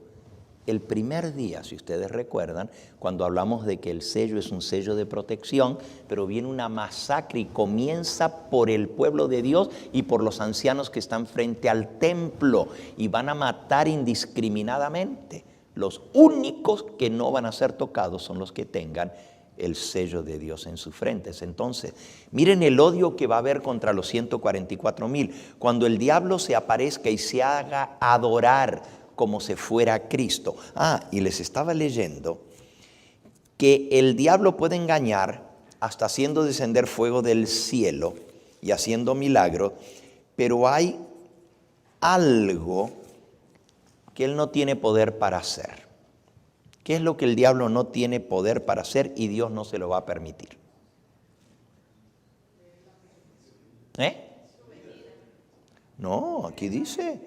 el primer día, si ustedes recuerdan, cuando hablamos de que el sello es un sello de protección, pero viene una masacre y comienza por el pueblo de Dios y por los ancianos que están frente al templo y van a matar indiscriminadamente. Los únicos que no van a ser tocados son los que tengan el sello de Dios en sus frentes. Entonces, miren el odio que va a haber contra los 144,000. Cuando el diablo se aparezca y se haga adorar como si fuera Cristo. Y les estaba leyendo que el diablo puede engañar hasta haciendo descender fuego del cielo y haciendo milagros, pero hay algo que él no tiene poder para hacer. ¿Qué es lo que el diablo no tiene poder para hacer y Dios no se lo va a permitir? No, aquí dice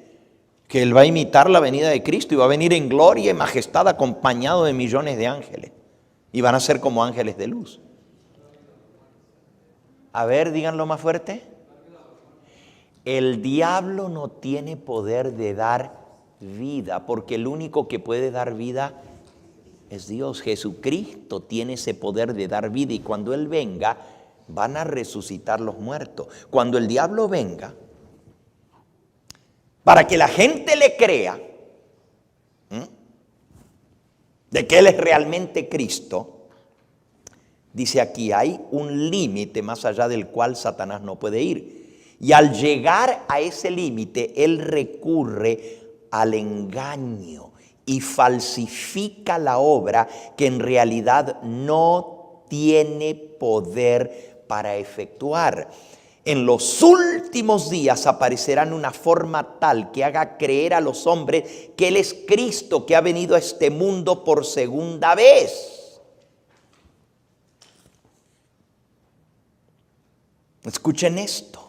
que él va a imitar la venida de Cristo y va a venir en gloria y majestad acompañado de millones de ángeles. Y van a ser como ángeles de luz. A ver, díganlo más fuerte. El diablo no tiene poder de dar vida, porque el único que puede dar vida es Dios. Jesucristo tiene ese poder de dar vida y cuando Él venga van a resucitar los muertos. Cuando el diablo venga, para que la gente le crea de que Él es realmente Cristo, dice aquí, hay un límite más allá del cual Satanás no puede ir. Y al llegar a ese límite, Él recurre al engaño y falsifica la obra que en realidad no tiene poder para efectuar. En los últimos días aparecerá en una forma tal que haga creer a los hombres que Él es Cristo, que ha venido a este mundo por segunda vez. Escuchen esto.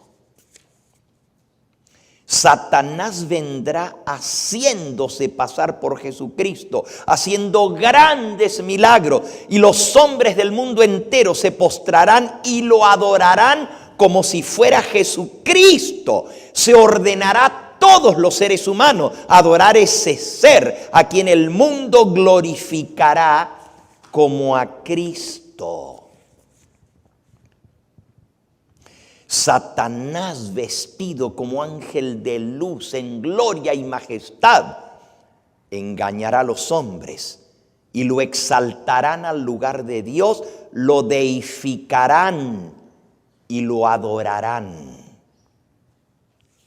Satanás vendrá haciéndose pasar por Jesucristo, haciendo grandes milagros, y los hombres del mundo entero se postrarán y lo adorarán como si fuera Jesucristo. Se ordenará a todos los seres humanos adorar ese ser a quien el mundo glorificará como a Cristo. Satanás, vestido como ángel de luz en gloria y majestad, engañará a los hombres y lo exaltarán al lugar de Dios, lo deificarán y lo adorarán.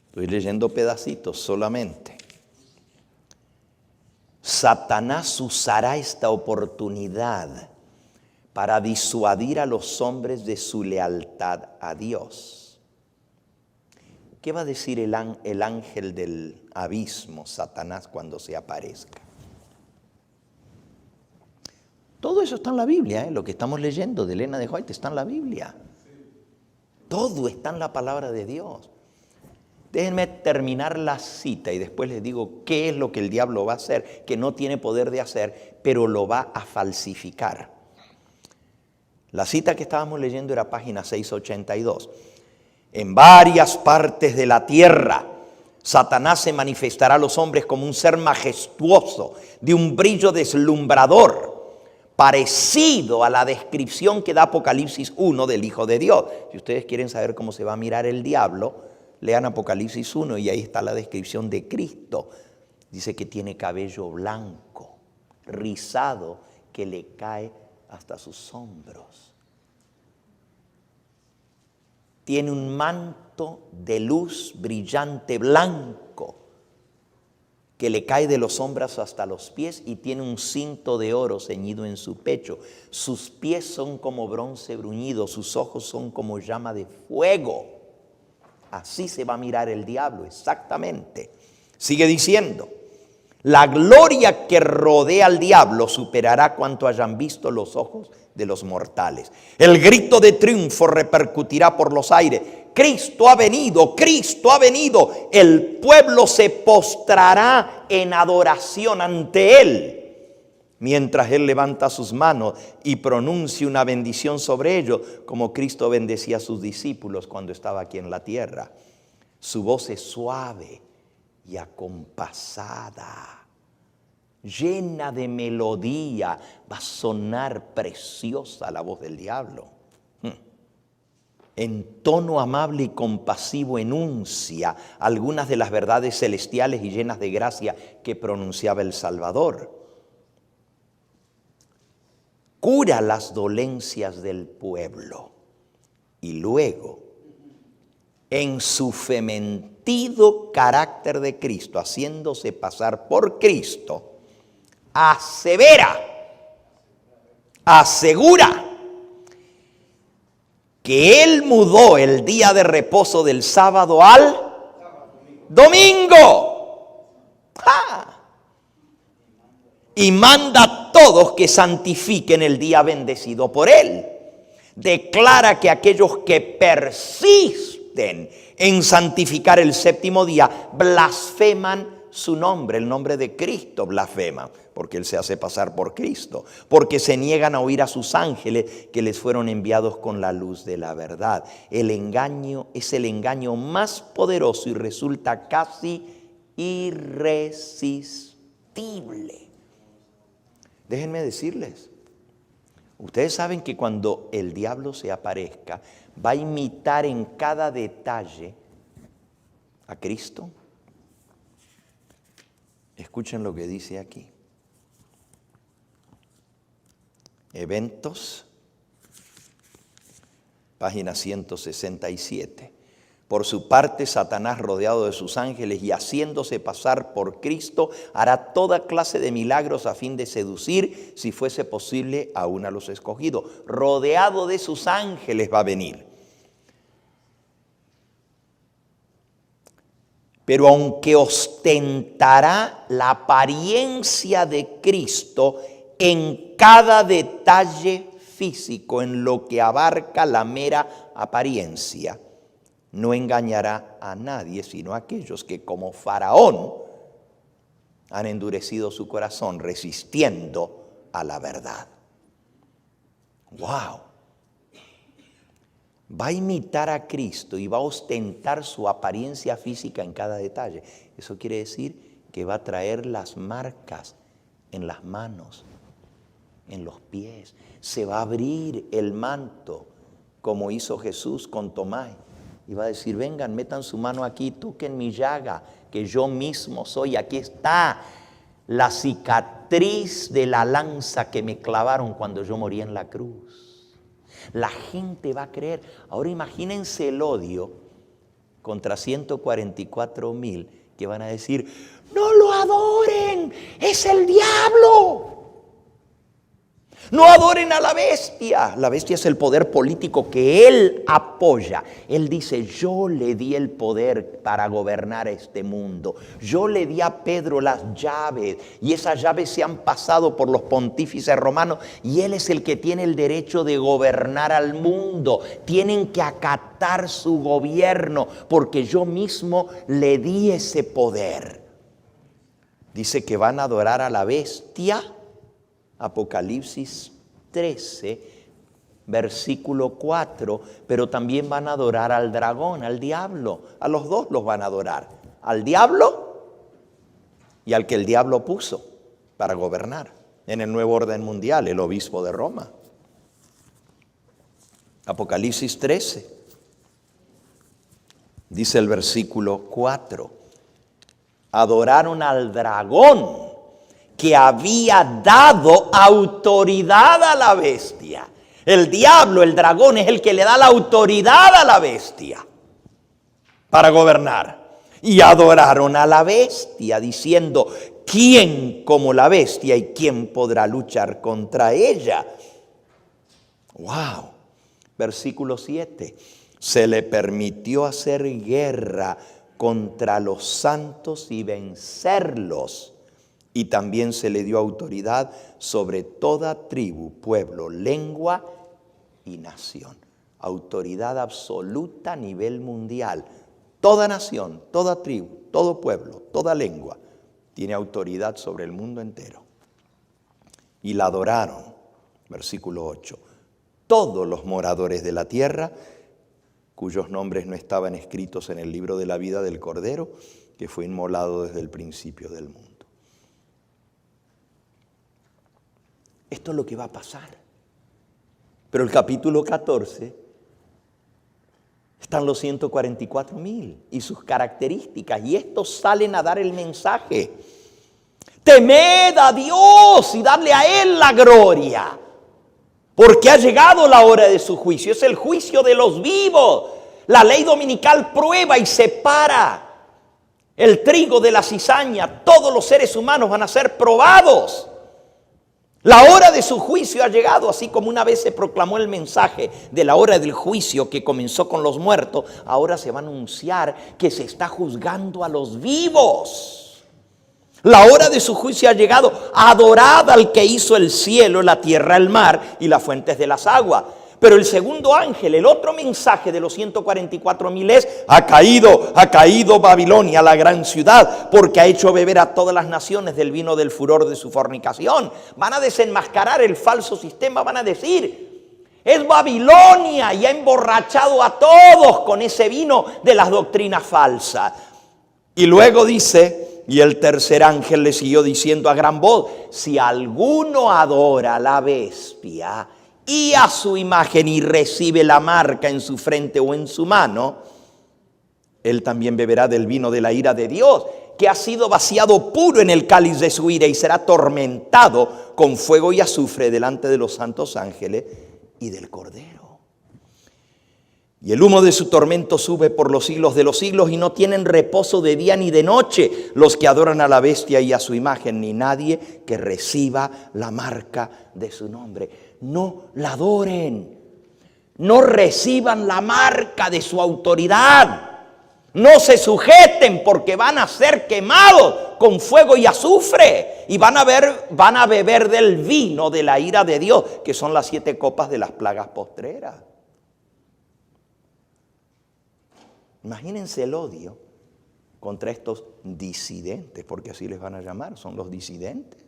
Estoy leyendo pedacitos solamente. Satanás usará esta oportunidad para disuadir a los hombres de su lealtad a Dios. ¿Qué va a decir el ángel del abismo, Satanás, cuando se aparezca? Todo eso está en la Biblia, lo que estamos leyendo de Elena de White está en la Biblia. Todo está en la palabra de Dios. Déjenme terminar la cita y después les digo qué es lo que el diablo va a hacer, que no tiene poder de hacer, pero lo va a falsificar. La cita que estábamos leyendo era página 682. En varias partes de la tierra, Satanás se manifestará a los hombres como un ser majestuoso, de un brillo deslumbrador, parecido a la descripción que da Apocalipsis 1 del Hijo de Dios. Si ustedes quieren saber cómo se va a mirar el diablo, lean Apocalipsis 1 y ahí está la descripción de Cristo. Dice que tiene cabello blanco, rizado, que le cae hasta sus hombros. Tiene un manto de luz brillante blanco que le cae de los hombros hasta los pies y tiene un cinto de oro ceñido en su pecho. Sus pies son como bronce bruñido, sus ojos son como llama de fuego. Así se va a mirar el diablo, exactamente. Sigue diciendo, la gloria que rodea al diablo superará cuanto hayan visto los ojos de los mortales. El grito de triunfo repercutirá por los aires. Cristo ha venido, Cristo ha venido. El pueblo se postrará en adoración ante Él, mientras Él levanta sus manos y pronuncia una bendición sobre ellos, como Cristo bendecía a sus discípulos cuando estaba aquí en la tierra. Su voz es suave y acompasada, llena de melodía. Va a sonar preciosa la voz del diablo. En tono amable y compasivo enuncia algunas de las verdades celestiales y llenas de gracia que pronunciaba el Salvador. Cura las dolencias del pueblo y luego, en su fementido carácter de Cristo, haciéndose pasar por Cristo, asegura que Él mudó el día de reposo del sábado al domingo. ¡Ja! Y manda a todos que santifiquen el día bendecido por Él. Declara que aquellos que persisten en santificar el séptimo día blasfeman su nombre, el nombre de Cristo blasfema, porque Él se hace pasar por Cristo, porque se niegan a oír a sus ángeles que les fueron enviados con la luz de la verdad. El engaño es el engaño más poderoso y resulta casi irresistible. Déjenme decirles, ustedes saben que cuando el diablo se aparezca, va a imitar en cada detalle a Cristo. Escuchen lo que dice aquí. Eventos, página 167. Por su parte, Satanás, rodeado de sus ángeles y haciéndose pasar por Cristo, hará toda clase de milagros a fin de seducir, si fuese posible, aún a los escogidos. Rodeado de sus ángeles va a venir. pero aunque ostentará la apariencia de Cristo en cada detalle físico, en lo que abarca la mera apariencia, no engañará a nadie, sino a aquellos que como Faraón han endurecido su corazón resistiendo a la verdad. ¡Wow! Va a imitar a Cristo y va a ostentar su apariencia física en cada detalle. Eso quiere decir que va a traer las marcas en las manos, en los pies. Se va a abrir el manto como hizo Jesús con Tomás. Y va a decir, vengan, metan su mano aquí, toquen mi llaga, que yo mismo soy. Aquí está la cicatriz de la lanza que me clavaron cuando yo morí en la cruz. La gente va a creer. Ahora imagínense el odio contra 144,000 que van a decir, no lo adoren, es el diablo. No adoren a la bestia. La bestia es el poder político que él apoya. Él dice, yo le di el poder para gobernar este mundo. Yo le di a Pedro las llaves y esas llaves se han pasado por los pontífices romanos y él es el que tiene el derecho de gobernar al mundo. Tienen que acatar su gobierno porque yo mismo le di ese poder. Dice que van a adorar a la bestia. Apocalipsis 13, versículo 4, pero también van a adorar al dragón, al diablo. A los dos los van a adorar, al diablo y al que el diablo puso para gobernar en el nuevo orden mundial, el obispo de Roma. Apocalipsis 13, dice el versículo 4, adoraron al dragón que había dado autoridad a la bestia. El diablo, el dragón, es el que le da la autoridad a la bestia para gobernar. Y adoraron a la bestia, diciendo, ¿quién como la bestia y quién podrá luchar contra ella? ¡Wow! Versículo 7. Se le permitió hacer guerra contra los santos y vencerlos. Y también se le dio autoridad sobre toda tribu, pueblo, lengua y nación. Autoridad absoluta a nivel mundial. Toda nación, toda tribu, todo pueblo, toda lengua tiene autoridad sobre el mundo entero. Y la adoraron, versículo 8, todos los moradores de la tierra, cuyos nombres no estaban escritos en el libro de la vida del Cordero, que fue inmolado desde el principio del mundo. Esto es lo que va a pasar. Pero el capítulo 14 están los 144,000 y sus características. Y estos salen a dar el mensaje. Temed a Dios y darle a Él la gloria. Porque ha llegado la hora de su juicio. Es el juicio de los vivos. La ley dominical prueba y separa el trigo de la cizaña. Todos los seres humanos van a ser probados. La hora de su juicio ha llegado, así como una vez se proclamó el mensaje de la hora del juicio que comenzó con los muertos, ahora se va a anunciar que se está juzgando a los vivos. La hora de su juicio ha llegado. Adorad al que hizo el cielo, la tierra, el mar y las fuentes de las aguas. Pero el segundo ángel, el otro mensaje de los 144,000 es, ha caído Babilonia, la gran ciudad, porque ha hecho beber a todas las naciones del vino del furor de su fornicación. Van a desenmascarar el falso sistema, van a decir, es Babilonia y ha emborrachado a todos con ese vino de las doctrinas falsas. Y luego dice, y el tercer ángel le siguió diciendo a gran voz, si alguno adora a la bestia y a su imagen y recibe la marca en su frente o en su mano, él también beberá del vino de la ira de Dios, que ha sido vaciado puro en el cáliz de su ira y será atormentado con fuego y azufre delante de los santos ángeles y del Cordero. Y el humo de su tormento sube por los siglos de los siglos y no tienen reposo de día ni de noche los que adoran a la bestia y a su imagen, ni nadie que reciba la marca de su nombre. No la adoren, no reciban la marca de su autoridad, No se sujeten porque van a ser quemados con fuego y azufre. Y van a beber del vino de la ira de Dios, que son las 7 copas de las plagas postreras. Imagínense el odio contra estos disidentes, porque así les van a llamar, son los disidentes.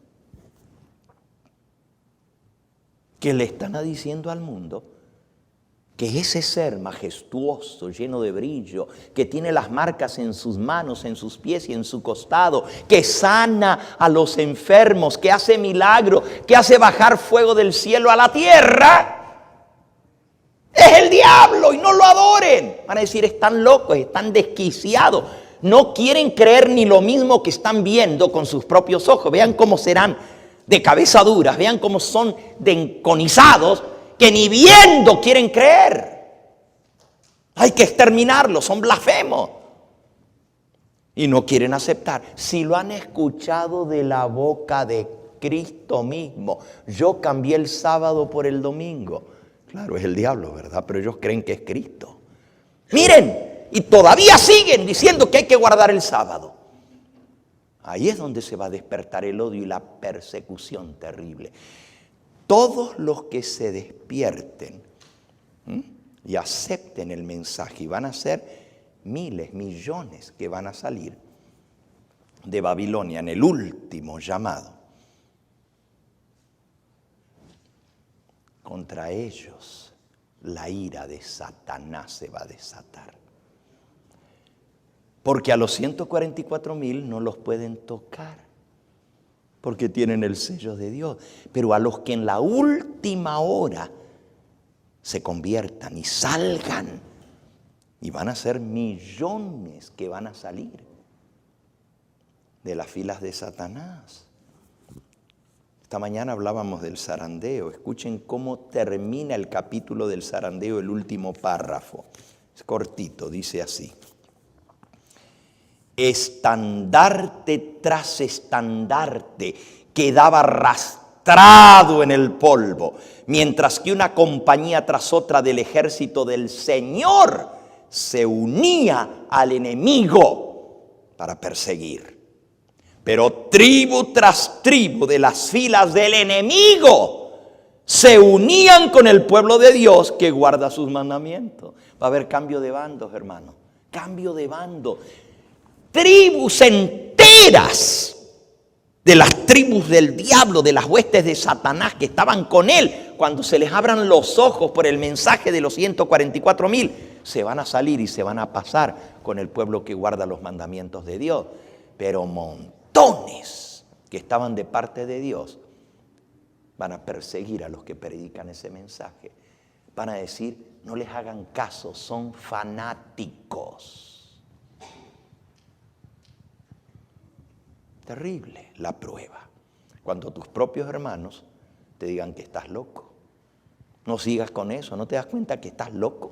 Que le están diciendo al mundo que ese ser majestuoso, lleno de brillo, que tiene las marcas en sus manos, en sus pies y en su costado, que sana a los enfermos, que hace milagros, que hace bajar fuego del cielo a la tierra, es el diablo y no lo adoren. Van a decir, están locos, están desquiciados. No quieren creer ni lo mismo que están viendo con sus propios ojos. Vean cómo serán de cabeza duras, vean cómo son de enconizados, que ni viendo quieren creer. Hay que exterminarlos, son blasfemos. Y no quieren aceptar. Si lo han escuchado de la boca de Cristo mismo. Yo cambié el sábado por el domingo. Claro, es el diablo, ¿verdad? Pero ellos creen que es Cristo. Miren, y todavía siguen diciendo que hay que guardar el sábado. Ahí es donde se va a despertar el odio y la persecución terrible. Todos los que se despierten y acepten el mensaje, y van a ser miles, millones que van a salir de Babilonia en el último llamado. Contra ellos la ira de Satanás se va a desatar. Porque a los 144,000 no los pueden tocar, porque tienen el sello de Dios. Pero a los que en la última hora se conviertan y salgan, y van a ser millones que van a salir de las filas de Satanás. Esta mañana hablábamos del zarandeo. Escuchen cómo termina el capítulo del zarandeo, el último párrafo. Es cortito, dice así. Estandarte tras estandarte quedaba arrastrado en el polvo, mientras que una compañía tras otra del ejército del Señor se unía al enemigo para perseguir. Pero tribu tras tribu de las filas del enemigo se unían con el pueblo de Dios que guarda sus mandamientos. Va a haber cambio de bandos, hermano. Cambio de bando. Tribus enteras de las tribus del diablo, de las huestes de Satanás que estaban con él, cuando se les abran los ojos por el mensaje de los 144,000, se van a salir y se van a pasar con el pueblo que guarda los mandamientos de Dios. Pero montones que estaban de parte de Dios van a perseguir a los que predican ese mensaje. Van a decir, no les hagan caso, son fanáticos. Terrible la prueba. Cuando tus propios hermanos te digan que estás loco. No sigas con eso, ¿no te das cuenta que estás loco?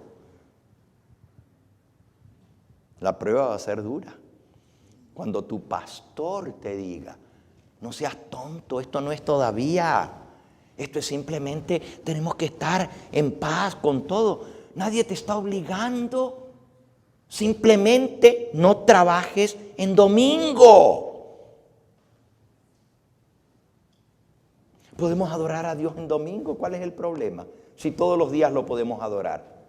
La prueba va a ser dura. Cuando tu pastor te diga, no seas tonto, esto no es todavía. Esto es simplemente, tenemos que estar en paz con todo. Nadie te está obligando. Simplemente no trabajes en domingo. ¿Podemos adorar a Dios en domingo? ¿Cuál es el problema? Si todos los días lo podemos adorar.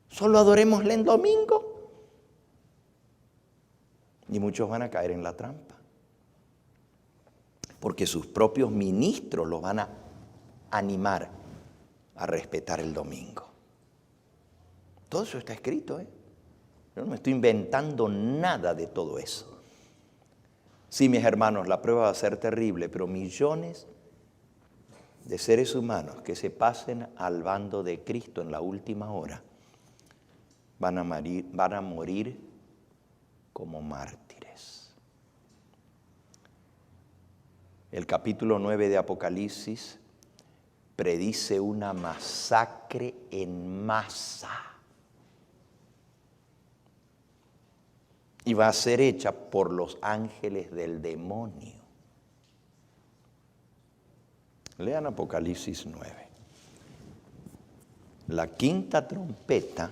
¿Solo adorémosle en domingo? Y muchos van a caer en la trampa. Porque sus propios ministros los van a animar a respetar el domingo. Todo eso está escrito, ¿eh? Yo no me estoy inventando nada de todo eso. Sí, mis hermanos, la prueba va a ser terrible, pero millones de seres humanos que se pasen al bando de Cristo en la última hora van a morir como mártires. El capítulo 9 de Apocalipsis predice una masacre en masa. Y va a ser hecha por los ángeles del demonio. Lean Apocalipsis 9. La quinta trompeta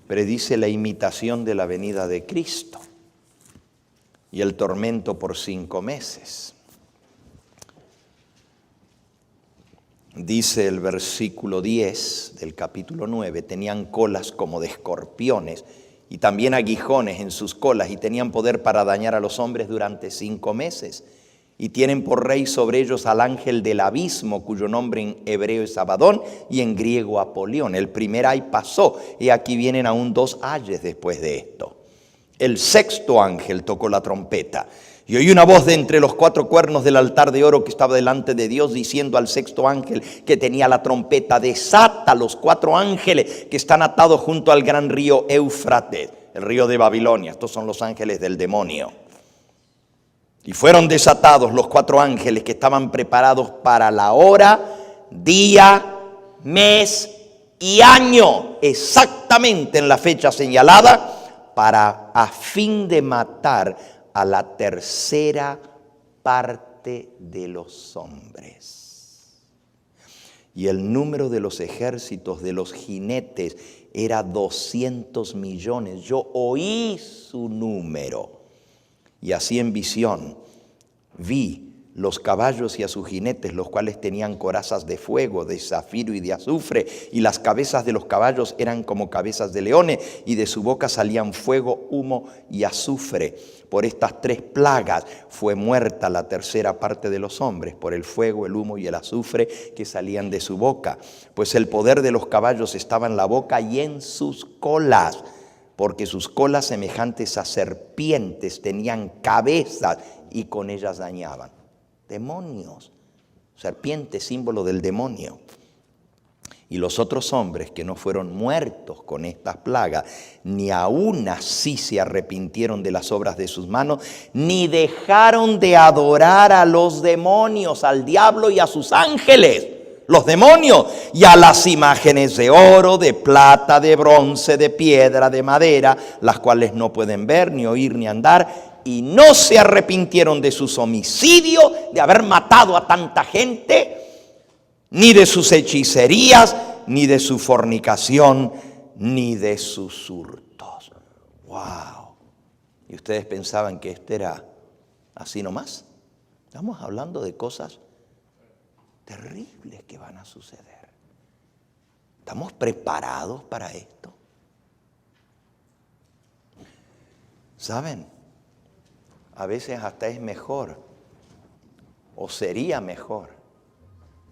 predice la imitación de la venida de Cristo y el tormento por 5 meses. Dice el versículo 10 del capítulo 9, tenían colas como de escorpiones y también aguijones en sus colas y tenían poder para dañar a los hombres durante 5 meses. Y tienen por rey sobre ellos al ángel del abismo, cuyo nombre en hebreo es Abadón y en griego Apolión. El primer ay pasó y aquí vienen aún 2 ayes después de esto. El 6º ángel tocó la trompeta. Y oí una voz de entre los 4 cuernos del altar de oro que estaba delante de Dios, diciendo al 6º ángel que tenía la trompeta: desata los 4 ángeles que están atados junto al gran río Éufrates, el río de Babilonia. Estos son los ángeles del demonio. Y fueron desatados los 4 ángeles que estaban preparados para la hora, día, mes y año, exactamente en la fecha señalada, a fin de matar a la 3ª parte de los hombres. Y el número de los ejércitos, de los jinetes, era 200 millones. Yo oí su número. Y así en visión vi los caballos y a sus jinetes, los cuales tenían corazas de fuego, de zafiro y de azufre, y las cabezas de los caballos eran como cabezas de leones, y de su boca salían fuego, humo y azufre. Por estas 3 plagas fue muerta la 3ª parte de los hombres, por el fuego, el humo y el azufre que salían de su boca. Pues el poder de los caballos estaba en la boca y en sus colas, porque sus colas semejantes a serpientes tenían cabezas y con ellas dañaban. Demonios, serpiente, símbolo del demonio. Y los otros hombres que no fueron muertos con estas plagas, ni aún así se arrepintieron de las obras de sus manos, ni dejaron de adorar a los demonios, al diablo y a sus ángeles, los demonios, y a las imágenes de oro, de plata, de bronce, de piedra, de madera, las cuales no pueden ver, ni oír, ni andar. Y no se arrepintieron de sus homicidios, de haber matado a tanta gente, ni de sus hechicerías, ni de su fornicación, ni de sus hurtos. ¡Wow! ¿Y ustedes pensaban que esto era así nomás? Estamos hablando de cosas terribles que van a suceder. ¿Estamos preparados para esto? ¿Saben? A veces hasta es mejor, o sería mejor,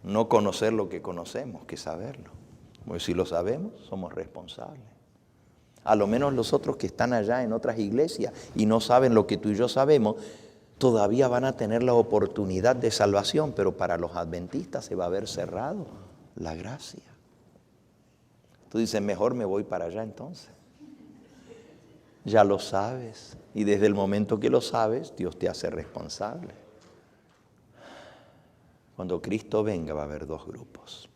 no conocer lo que conocemos que saberlo. Porque si lo sabemos, somos responsables. A lo menos los otros que están allá en otras iglesias y no saben lo que tú y yo sabemos, todavía van a tener la oportunidad de salvación, pero para los adventistas se va a ver cerrado la gracia. Tú dices, mejor me voy para allá entonces. Ya lo sabes, y desde el momento que lo sabes, Dios te hace responsable. Cuando Cristo venga va a haber 2 grupos.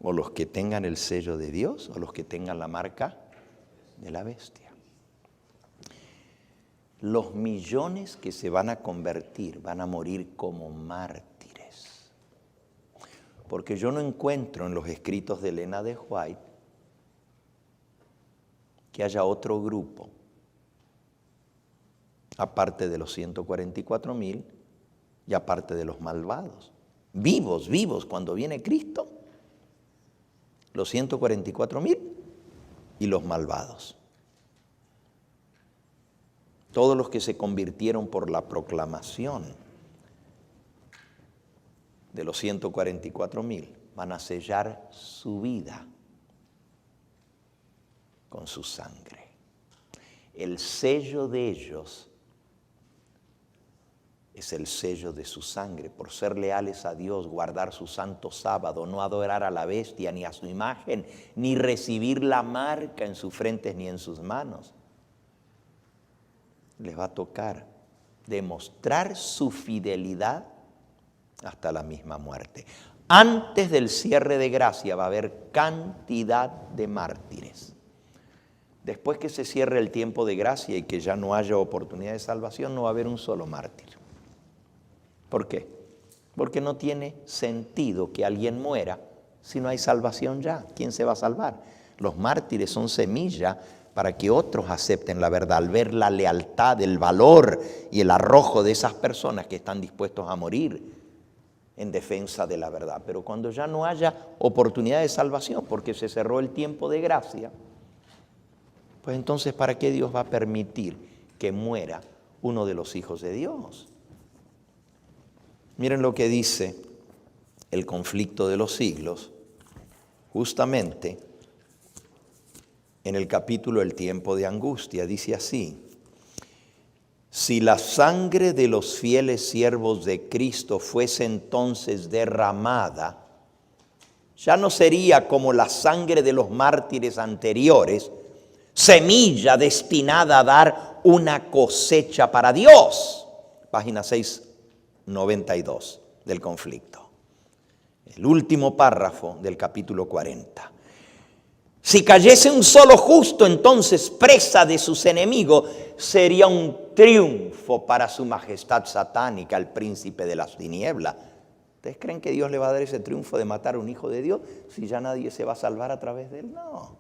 O los que tengan el sello de Dios, o los que tengan la marca de la bestia. Los millones que se van a convertir van a morir como mártires. Porque yo no encuentro en los escritos de Elena de White que haya otro grupo, aparte de los 144,000 y aparte de los malvados. Vivos, cuando viene Cristo, los 144,000 y los malvados. Todos los que se convirtieron por la proclamación de los 144,000 van a sellar su vida con su sangre. El sello de ellos es el sello de su sangre, por ser leales a Dios, guardar su santo sábado, no adorar a la bestia ni a su imagen, ni recibir la marca en sus frentes ni en sus manos. Les va a tocar demostrar su fidelidad hasta la misma muerte. Antes del cierre de gracia va a haber cantidad de mártires. Después que se cierre el tiempo de gracia y que ya no haya oportunidad de salvación, no va a haber un solo mártir. ¿Por qué? Porque no tiene sentido que alguien muera si no hay salvación ya. ¿Quién se va a salvar? Los mártires son semilla para que otros acepten la verdad, al ver la lealtad, el valor y el arrojo de esas personas que están dispuestos a morir en defensa de la verdad. Pero cuando ya no haya oportunidad de salvación, porque se cerró el tiempo de gracia, pues entonces, ¿para qué Dios va a permitir que muera uno de los hijos de Dios? Miren lo que dice el conflicto de los siglos, justamente en el capítulo El tiempo de angustia. Dice así: si la sangre de los fieles siervos de Cristo fuese entonces derramada, ya no sería como la sangre de los mártires anteriores, semilla destinada a dar una cosecha para Dios. Página 692 del conflicto. El último párrafo del capítulo 40. Si cayese un solo justo, entonces presa de sus enemigos, sería un triunfo para su majestad satánica, el príncipe de las tinieblas. ¿Ustedes creen que Dios le va a dar ese triunfo de matar a un hijo de Dios si ya nadie se va a salvar a través de él? No.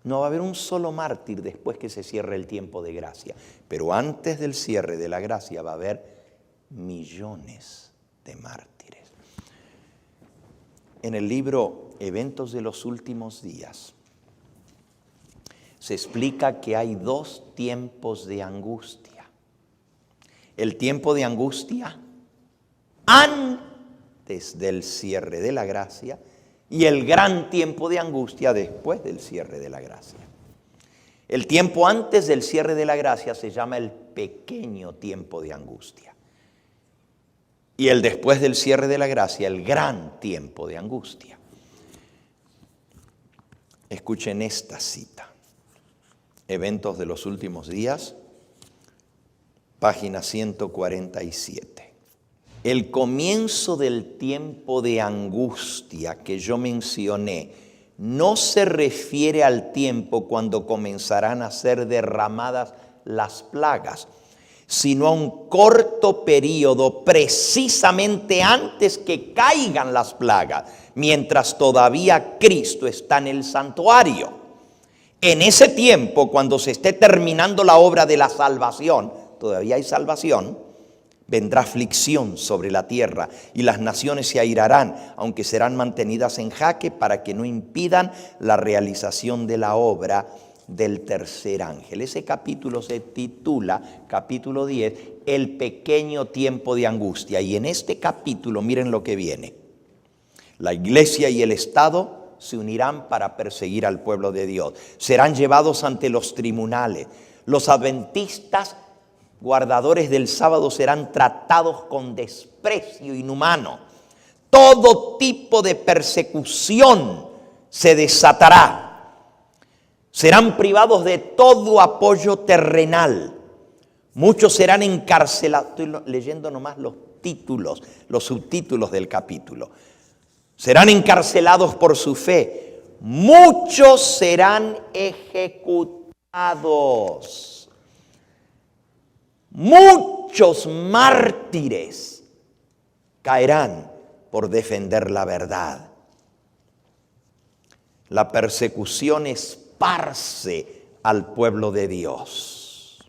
No va a haber un solo mártir después que se cierre el tiempo de gracia. Pero antes del cierre de la gracia va a haber millones de mártires. En el libro Eventos de los Últimos Días se explica que hay dos tiempos de angustia. El tiempo de angustia antes del cierre de la gracia y el gran tiempo de angustia después del cierre de la gracia. El tiempo antes del cierre de la gracia se llama el pequeño tiempo de angustia. Y el después del cierre de la gracia, el gran tiempo de angustia. Escuchen esta cita. Eventos de los Últimos Días, página 147. El comienzo del tiempo de angustia que yo mencioné no se refiere al tiempo cuando comenzarán a ser derramadas las plagas, sino a un corto periodo precisamente antes que caigan las plagas, mientras todavía Cristo está en el santuario. En ese tiempo, cuando se esté terminando la obra de la salvación, todavía hay salvación, vendrá aflicción sobre la tierra y las naciones se airarán, aunque serán mantenidas en jaque para que no impidan la realización de la obra del tercer ángel. Ese capítulo se titula, capítulo 10, el pequeño tiempo de angustia. Y en este capítulo, miren lo que viene. La iglesia y el Estado se unirán para perseguir al pueblo de Dios. Serán llevados ante los tribunales. Los adventistas, guardadores del sábado, serán tratados con desprecio inhumano. Todo tipo de persecución se desatará. Serán privados de todo apoyo terrenal. Muchos serán encarcelados. Estoy leyendo nomás los títulos, los subtítulos del capítulo. Serán encarcelados por su fe. Muchos serán ejecutados. Muchos mártires caerán por defender la verdad. La persecución esparce al pueblo de Dios.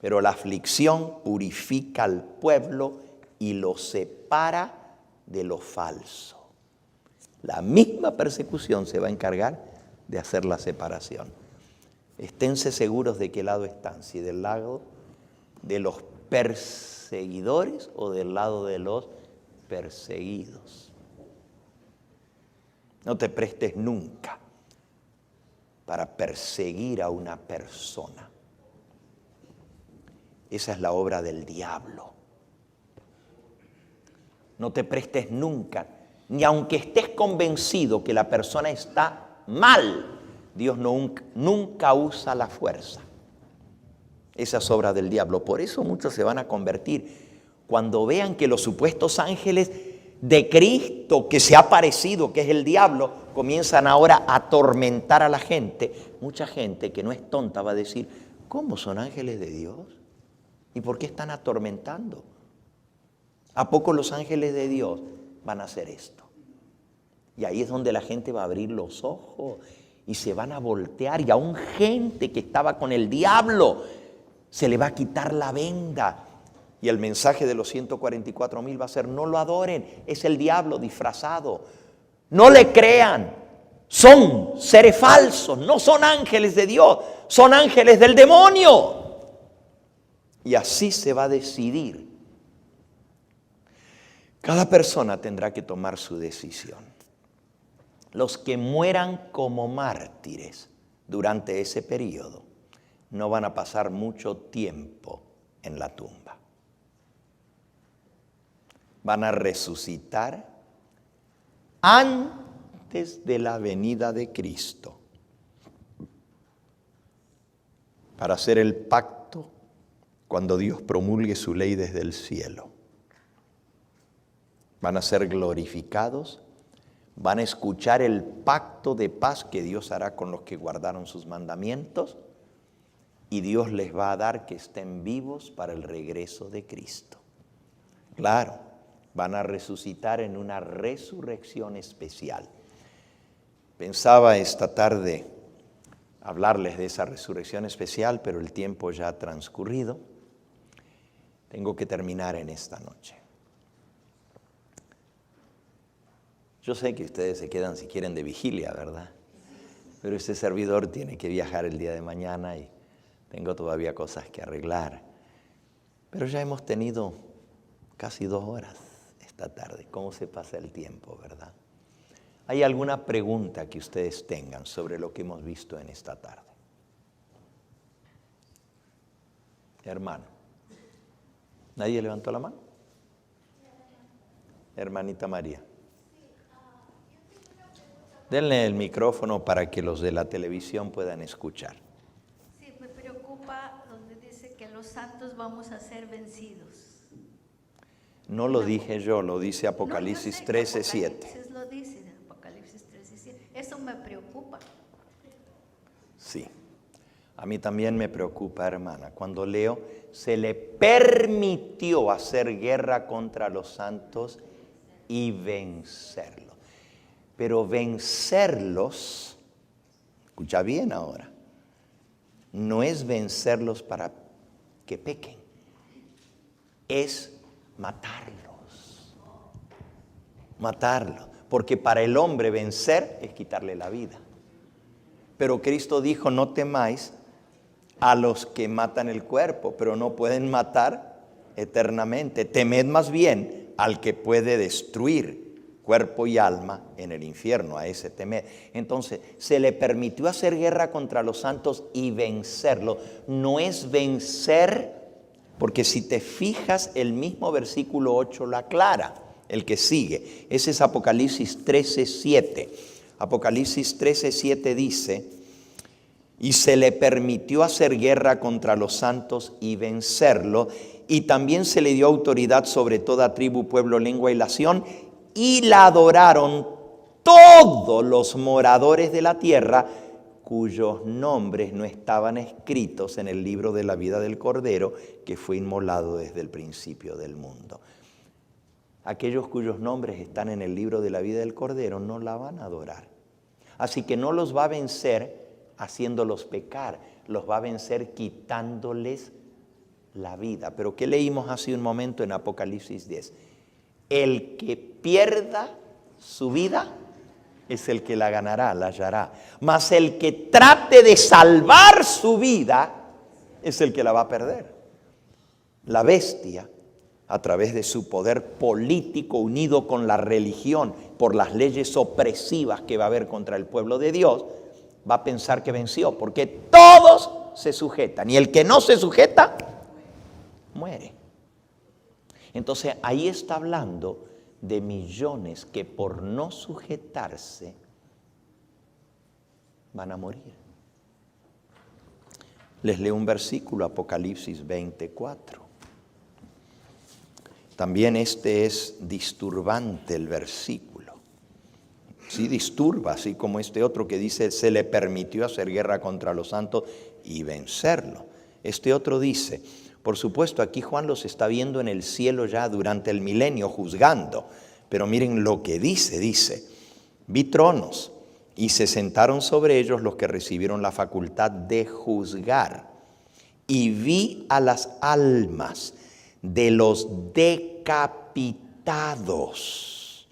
Pero la aflicción purifica al pueblo y lo separa de lo falso. La misma persecución se va a encargar de hacer la separación. Esténse seguros de qué lado están, si del lado de los perseguidores o del lado de los perseguidos. No te prestes nunca para perseguir a una persona. Esa es la obra del diablo. No te prestes nunca, ni aunque estés convencido que la persona está mal, Dios nunca usa la fuerza. Esa es obra del diablo. Por eso muchos se van a convertir. Cuando vean que los supuestos ángeles de Cristo que se ha aparecido, que es el diablo, comienzan ahora a atormentar a la gente. Mucha gente que no es tonta va a decir, ¿cómo son ángeles de Dios? ¿Y por qué están atormentando? ¿A poco los ángeles de Dios van a hacer esto? Y ahí es donde la gente va a abrir los ojos y se van a voltear. Y aún gente que estaba con el diablo, se le va a quitar la venda. Y el mensaje de los 144,000 va a ser: no lo adoren, es el diablo disfrazado. No le crean, son seres falsos, no son ángeles de Dios, son ángeles del demonio. Y así se va a decidir. Cada persona tendrá que tomar su decisión. Los que mueran como mártires durante ese periodo no van a pasar mucho tiempo en la tumba. Van a resucitar antes de la venida de Cristo para hacer el pacto cuando Dios promulgue su ley desde el cielo. Van a ser glorificados, van a escuchar el pacto de paz que Dios hará con los que guardaron sus mandamientos, y Dios les va a dar que estén vivos para el regreso de Cristo. Claro, van a resucitar en una resurrección especial. Pensaba esta tarde hablarles de esa resurrección especial, pero el tiempo ya ha transcurrido. Tengo que terminar en esta noche. Yo sé que ustedes se quedan si quieren de vigilia, ¿verdad? Pero este servidor tiene que viajar el día de mañana y tengo todavía cosas que arreglar. Pero ya hemos tenido casi 2 horas esta tarde. ¿Cómo se pasa el tiempo, verdad? ¿Hay alguna pregunta que ustedes tengan sobre lo que hemos visto en esta tarde? Hermano. ¿Nadie levantó la mano? Hermanita María. Denle el micrófono para que los de la televisión puedan escuchar. Sí, me preocupa donde dice que los santos vamos a ser vencidos. No lo dije yo, lo dice Apocalipsis 13:7. Apocalipsis lo dice, Apocalipsis 13:7. Eso me preocupa. Sí, a mí también me preocupa, hermana. Cuando leo, se le permitió hacer guerra contra los santos y vencerlos. Pero vencerlos, escucha bien ahora, no es vencerlos para que pequen, es matarlos. Matarlos, porque para el hombre vencer es quitarle la vida. Pero Cristo dijo: no temáis a los que matan el cuerpo, pero no pueden matar eternamente. Temed más bien al que puede destruir cuerpo y alma en el infierno, a ese temed. Entonces, se le permitió hacer guerra contra los santos y vencerlo. No es vencer, porque si te fijas, el mismo versículo 8 lo aclara, el que sigue. Ese es Apocalipsis 13:7. Apocalipsis 13:7 dice: y se le permitió hacer guerra contra los santos y vencerlo, y también se le dio autoridad sobre toda tribu, pueblo, lengua y nación, y la adoraron todos los moradores de la tierra, cuyos nombres no estaban escritos en el libro de la vida del Cordero, que fue inmolado desde el principio del mundo. Aquellos cuyos nombres están en el libro de la vida del Cordero no la van a adorar. Así que no los va a vencer haciéndolos pecar, los va a vencer quitándoles la vida. Pero ¿qué leímos hace un momento en Apocalipsis 10? El que pierda su vida es el que la ganará, la hallará. Mas el que trate de salvar su vida es el que la va a perder. La bestia, a través de su poder político unido con la religión, por las leyes opresivas que va a haber contra el pueblo de Dios, va a pensar que venció, porque todos se sujetan, y el que no se sujeta, muere. Entonces ahí está hablando de millones que por no sujetarse van a morir. Les leo un versículo, Apocalipsis 24. También este es disturbante el versículo. Sí disturba, así como este otro que dice: se le permitió hacer guerra contra los santos y vencerlo. Este otro dice, por supuesto, aquí Juan los está viendo en el cielo ya durante el milenio juzgando. Pero miren lo que dice, Vi tronos y se sentaron sobre ellos los que recibieron la facultad de juzgar. Y vi a las almas de los decapitados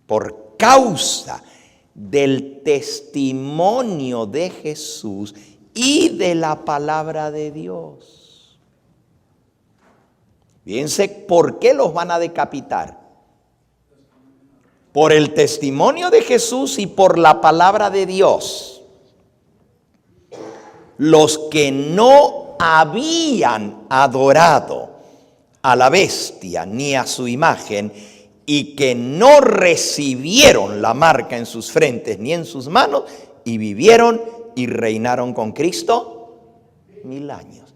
por causa del testimonio de Jesús y de la palabra de Dios. Fíjense, ¿por qué los van a decapitar? Por el testimonio de Jesús y por la palabra de Dios. Los que no habían adorado a la bestia ni a su imagen y que no recibieron la marca en sus frentes ni en sus manos y vivieron y reinaron con Cristo 1000 años.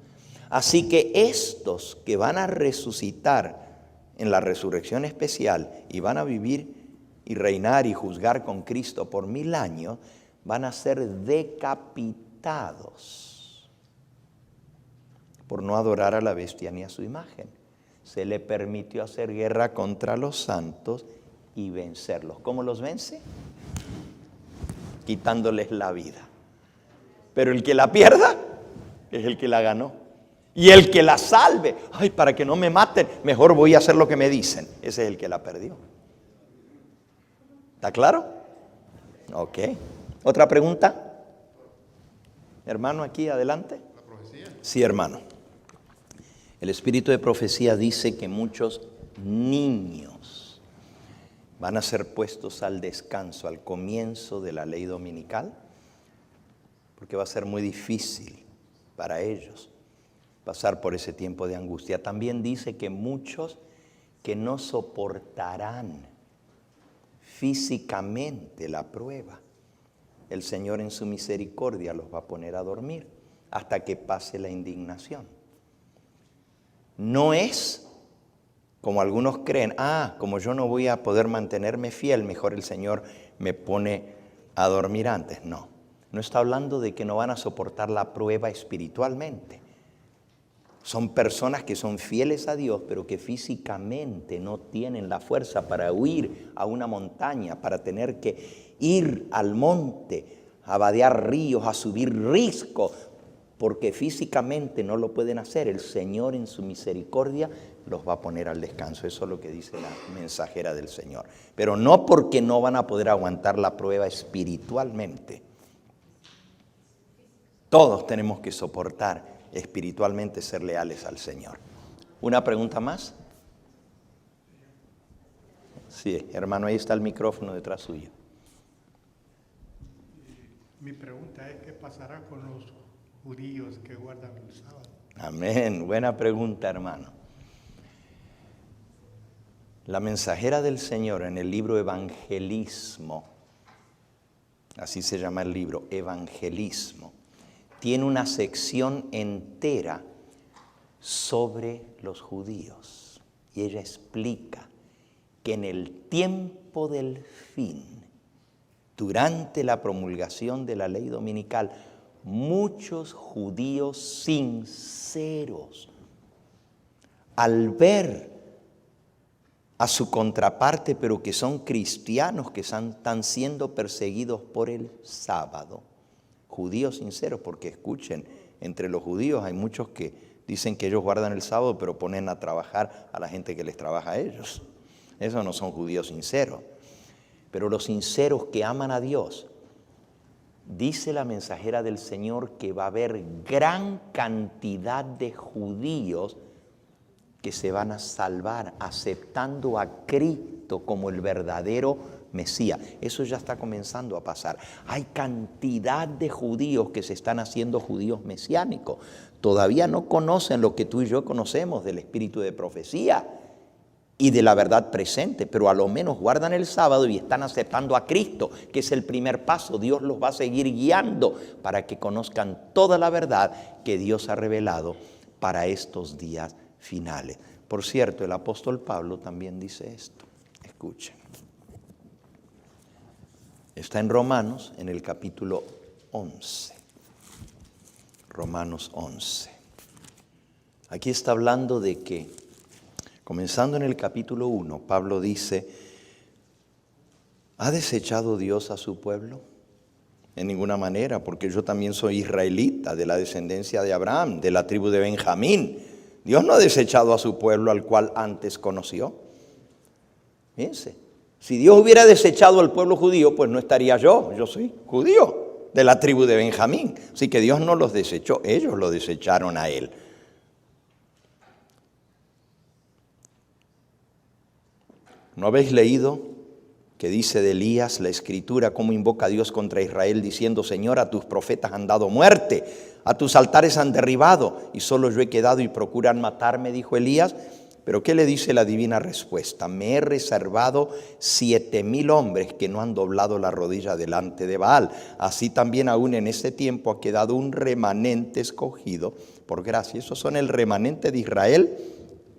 Así que estos que van a resucitar en la resurrección especial y van a vivir y reinar y juzgar con Cristo por 1000 años, van a ser decapitados por no adorar a la bestia ni a su imagen. Se le permitió hacer guerra contra los santos y vencerlos. ¿Cómo los vence? Quitándoles la vida. Pero el que la pierda es el que la ganó. Y el que la salve, ay, para que no me maten, mejor voy a hacer lo que me dicen. Ese es el que la perdió. ¿Está claro? Ok. ¿Otra pregunta? Hermano, aquí adelante. ¿La profecía? Sí, hermano. El espíritu de profecía dice que muchos niños van a ser puestos al descanso al comienzo de la ley dominical, porque va a ser muy difícil para ellos pasar por ese tiempo de angustia. También dice que muchos que no soportarán físicamente la prueba, el Señor en su misericordia los va a poner a dormir hasta que pase la indignación. No es como algunos creen, como yo no voy a poder mantenerme fiel, mejor el Señor me pone a dormir antes. No está hablando de que no van a soportar la prueba espiritualmente. Son personas que son fieles a Dios, pero que físicamente no tienen la fuerza para huir a una montaña, para tener que ir al monte, a vadear ríos, a subir riscos, porque físicamente no lo pueden hacer. El Señor en su misericordia los va a poner al descanso. Eso es lo que dice la mensajera del Señor. Pero no porque no van a poder aguantar la prueba espiritualmente. Todos tenemos que soportar espiritualmente ser leales al Señor. ¿Una pregunta más? Sí, hermano, ahí está el micrófono detrás suyo. Mi pregunta es, ¿qué pasará con los judíos que guardan el sábado? Amén, buena pregunta, hermano. La mensajera del Señor en el libro Evangelismo, así se llama el libro, Evangelismo, tiene una sección entera sobre los judíos. Y ella explica que en el tiempo del fin, durante la promulgación de la ley dominical, muchos judíos sinceros, al ver a su contraparte, pero que son cristianos, que están siendo perseguidos por el sábado, judíos sinceros, porque escuchen, entre los judíos hay muchos que dicen que ellos guardan el sábado, pero ponen a trabajar a la gente que les trabaja a ellos. Esos no son judíos sinceros. Pero los sinceros que aman a Dios, dice la mensajera del Señor que va a haber gran cantidad de judíos que se van a salvar aceptando a Cristo como el verdadero Mesías. Eso ya está comenzando a pasar. Hay cantidad de judíos que se están haciendo judíos mesiánicos. Todavía no conocen lo que tú y yo conocemos del espíritu de profecía y de la verdad presente, pero a lo menos guardan el sábado y están aceptando a Cristo, que es el primer paso. Dios los va a seguir guiando para que conozcan toda la verdad que Dios ha revelado para estos días finales. Por cierto, el apóstol Pablo también dice esto. Escuchen. Está en Romanos, en el capítulo 11. Romanos 11. Aquí está hablando de que, comenzando en el capítulo 1, Pablo dice, ¿Ha desechado Dios a su pueblo? En ninguna manera, porque yo también soy israelita, de la descendencia de Abraham, de la tribu de Benjamín. Dios no ha desechado a su pueblo al cual antes conoció. Fíjense, si Dios hubiera desechado al pueblo judío, pues no estaría yo soy judío, de la tribu de Benjamín. Así que Dios no los desechó, ellos lo desecharon a él. ¿No habéis leído que dice de Elías la Escritura, cómo invoca a Dios contra Israel, diciendo: Señor, a tus profetas han dado muerte, a tus altares han derribado, y solo yo he quedado y procuran matarme, dijo Elías? Pero ¿qué le dice la divina respuesta? Me he reservado 7,000 hombres que no han doblado la rodilla delante de Baal. Así también aún en este tiempo ha quedado un remanente escogido por gracia. Esos son el remanente de Israel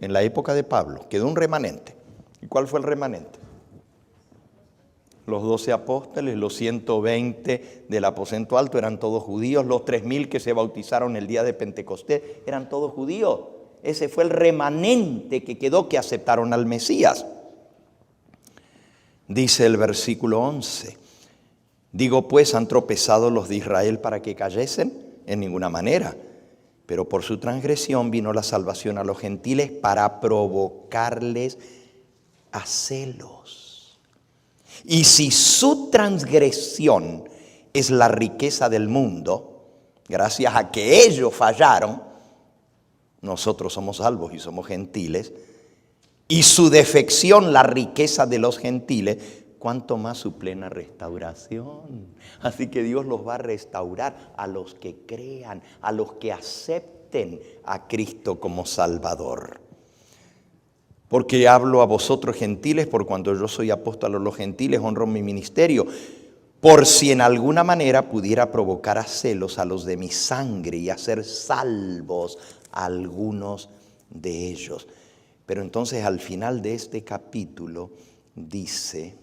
en la época de Pablo. Quedó un remanente. ¿Y cuál fue el remanente? Los 12 apóstoles, los 120 del aposento alto eran todos judíos, los 3,000 que se bautizaron el día de Pentecostés eran todos judíos. Ese fue el remanente que quedó, que aceptaron al Mesías. Dice el versículo 11: digo pues, ¿han tropezado los de Israel para que cayesen? En ninguna manera. Pero por su transgresión vino la salvación a los gentiles para provocarles a celos. Y si su transgresión es la riqueza del mundo, gracias a que ellos fallaron, nosotros somos salvos y somos gentiles, y su defección la riqueza de los gentiles, cuánto más su plena restauración. Así que Dios los va a restaurar a los que crean, a los que acepten a Cristo como Salvador. Porque hablo a vosotros gentiles, por cuanto yo soy apóstol a los gentiles, honro mi ministerio, por si en alguna manera pudiera provocar a celos a los de mi sangre y hacer salvos a algunos de ellos. Pero entonces al final de este capítulo dice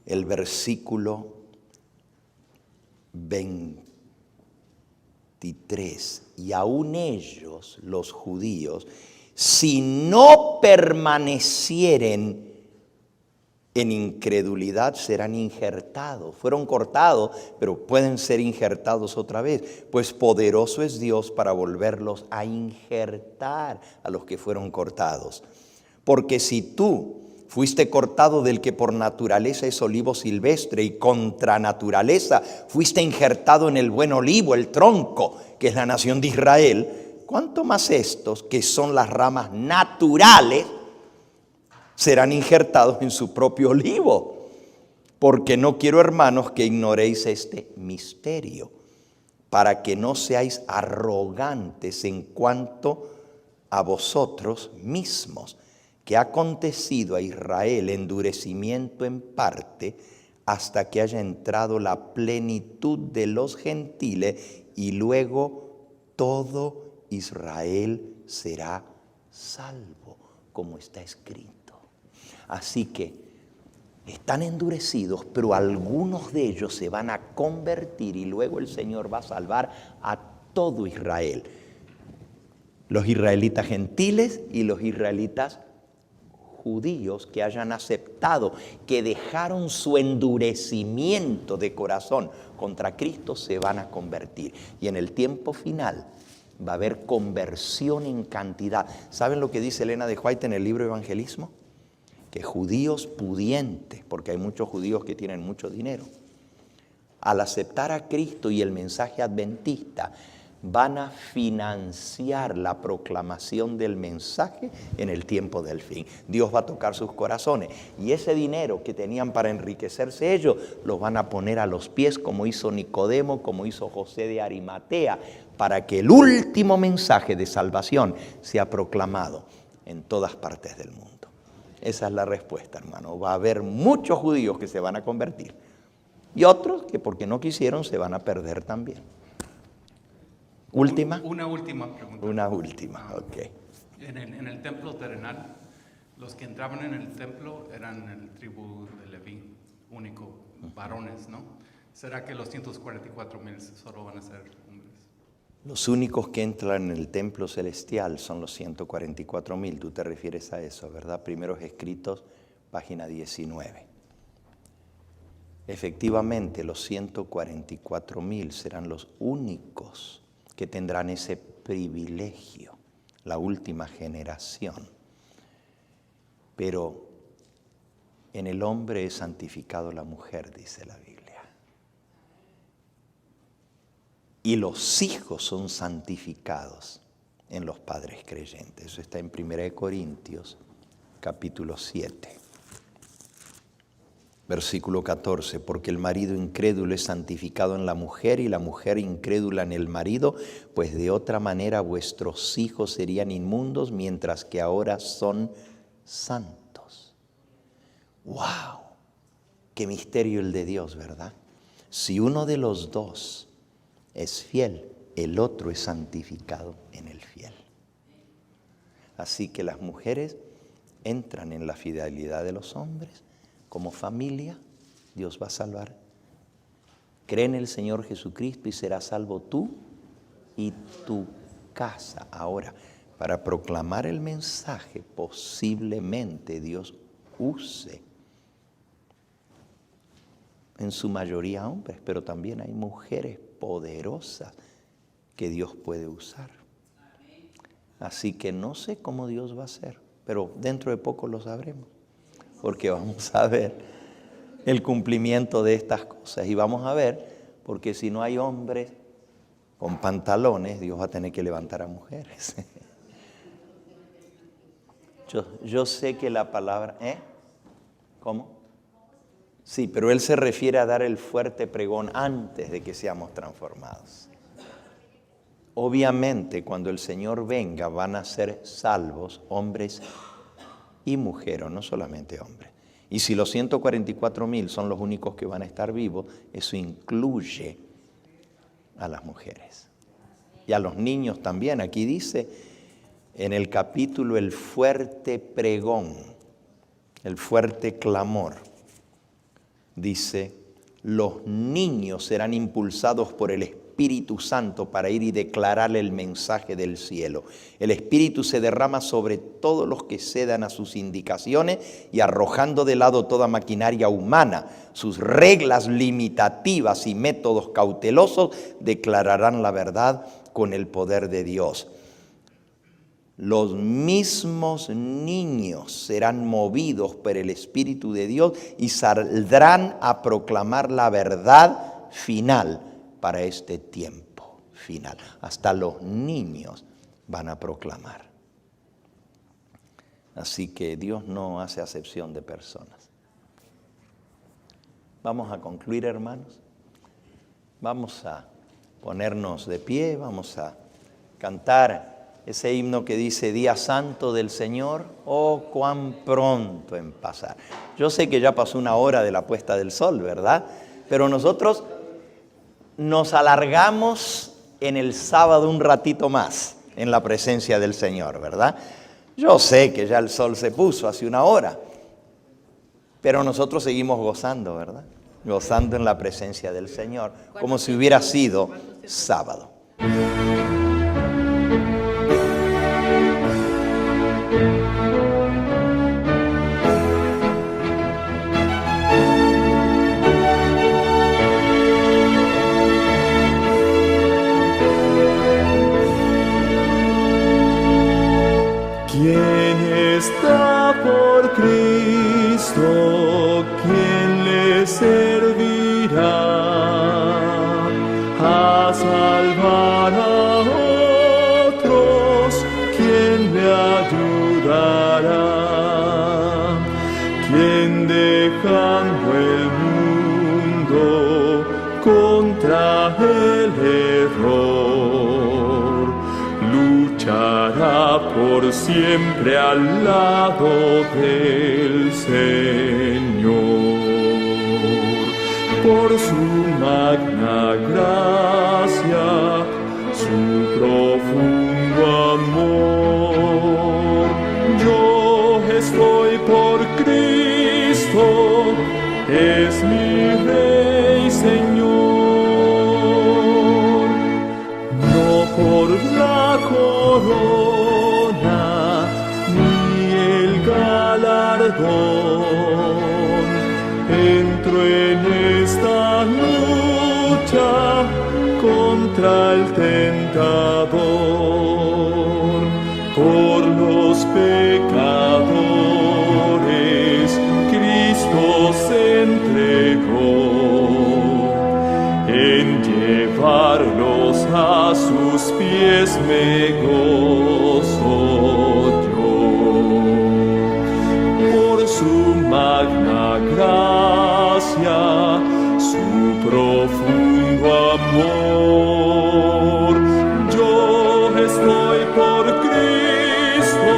el versículo 23, y aún ellos, los judíos, si no permanecieren en incredulidad, serán injertados. Fueron cortados, pero pueden ser injertados otra vez. Pues poderoso es Dios para volverlos a injertar a los que fueron cortados. Porque si tú fuiste cortado del que por naturaleza es olivo silvestre, y contra naturaleza fuiste injertado en el buen olivo, el tronco, que es la nación de Israel, ¿cuánto más estos, que son las ramas naturales, serán injertados en su propio olivo? Porque no quiero, hermanos, que ignoréis este misterio, para que no seáis arrogantes en cuanto a vosotros mismos, que ha acontecido a Israel endurecimiento en parte, hasta que haya entrado la plenitud de los gentiles, y luego todo Israel será salvo, como está escrito. Así que están endurecidos, pero algunos de ellos se van a convertir, y luego el Señor va a salvar a todo Israel. Los israelitas gentiles y los israelitas judíos que hayan aceptado, que dejaron su endurecimiento de corazón contra Cristo, se van a convertir. Y en el tiempo final va a haber conversión en cantidad. ¿Saben lo que dice Elena de White en el libro Evangelismo? Que judíos pudientes, porque hay muchos judíos que tienen mucho dinero, al aceptar a Cristo y el mensaje adventista, van a financiar la proclamación del mensaje en el tiempo del fin. Dios va a tocar sus corazones, y ese dinero que tenían para enriquecerse ellos, los van a poner a los pies, como hizo Nicodemo, como hizo José de Arimatea, para que el último mensaje de salvación sea proclamado en todas partes del mundo. Esa es la respuesta, hermano. Va a haber muchos judíos que se van a convertir, y otros que porque no quisieron se van a perder también. ¿Última? Una última pregunta. Una última, ok. En el templo terrenal, los que entraban en el templo eran el tribu de Leví, único, varones, ¿no? ¿Será que los 144,000 solo van a ser hombres? Los únicos que entran en el templo celestial son los 144,000. Tú te refieres a eso, ¿verdad? Primeros escritos página 19. Efectivamente, los 144,000 serán los únicos que tendrán ese privilegio, la última generación. Pero en el hombre es santificado la mujer, dice la Biblia. Y los hijos son santificados en los padres creyentes. Eso está en 1 Corintios, capítulo 7. Versículo 14, porque el marido incrédulo es santificado en la mujer y la mujer incrédula en el marido, pues de otra manera vuestros hijos serían inmundos, mientras que ahora son santos. ¡Wow! ¡Qué misterio el de Dios!, ¿verdad? Si uno de los dos es fiel, el otro es santificado en el fiel. Así que las mujeres entran en la fidelidad de los hombres. Como familia, Dios va a salvar. Cree en el Señor Jesucristo y serás salvo tú y tu casa. Ahora, para proclamar el mensaje, posiblemente Dios use en su mayoría hombres, pero también hay mujeres poderosas que Dios puede usar. Así que no sé cómo Dios va a hacer, pero dentro de poco lo sabremos. Porque vamos a ver el cumplimiento de estas cosas. Y vamos a ver, porque si no hay hombres con pantalones, Dios va a tener que levantar a mujeres. Yo sé que la palabra... ¿Cómo? Sí, pero Él se refiere a dar el fuerte pregón antes de que seamos transformados. Obviamente, cuando el Señor venga, van a ser salvos hombres y mujeres, no solamente hombres. Y si los 144,000 son los únicos que van a estar vivos, eso incluye a las mujeres. Y a los niños también. Aquí dice en el capítulo el fuerte pregón, el fuerte clamor. Dice, los niños serán impulsados por el Espíritu Santo para ir y declarar el mensaje del cielo. El Espíritu se derrama sobre todos los que cedan a sus indicaciones y arrojando de lado toda maquinaria humana, sus reglas limitativas y métodos cautelosos, declararán la verdad con el poder de Dios. Los mismos niños serán movidos por el Espíritu de Dios y saldrán a proclamar la verdad final para este tiempo final. Hasta los niños van a proclamar. Así que Dios no hace acepción de personas. Vamos a concluir, hermanos. Vamos a ponernos de pie, vamos a cantar ese himno que dice, Día Santo del Señor, oh, cuán pronto en pasar. Yo sé que ya pasó una hora de la puesta del sol, ¿verdad? Pero nosotros nos alargamos en el sábado un ratito más en la presencia del Señor, ¿verdad? Yo sé que ya el sol se puso hace una hora, pero nosotros seguimos gozando, ¿verdad? Gozando en la presencia del Señor, como si hubiera sido sábado. ¿Quién está por Cristo? ¿Quién le servirá a salvar a otros? ¿Quién le ayudará? ¿Quién dejando el mundo contra el error luchará por siempre al lado del Señor? Por su magna gracia, su profundo amor, yo estoy por Cristo, es mi Rey Señor, no por la corona ni el galardón, encuentro en esta lucha contra el tentador. Por los pecadores Cristo se entregó, en llevarlos a sus pies me gozo yo. Por su magna gracia, su profundo amor, yo estoy por Cristo,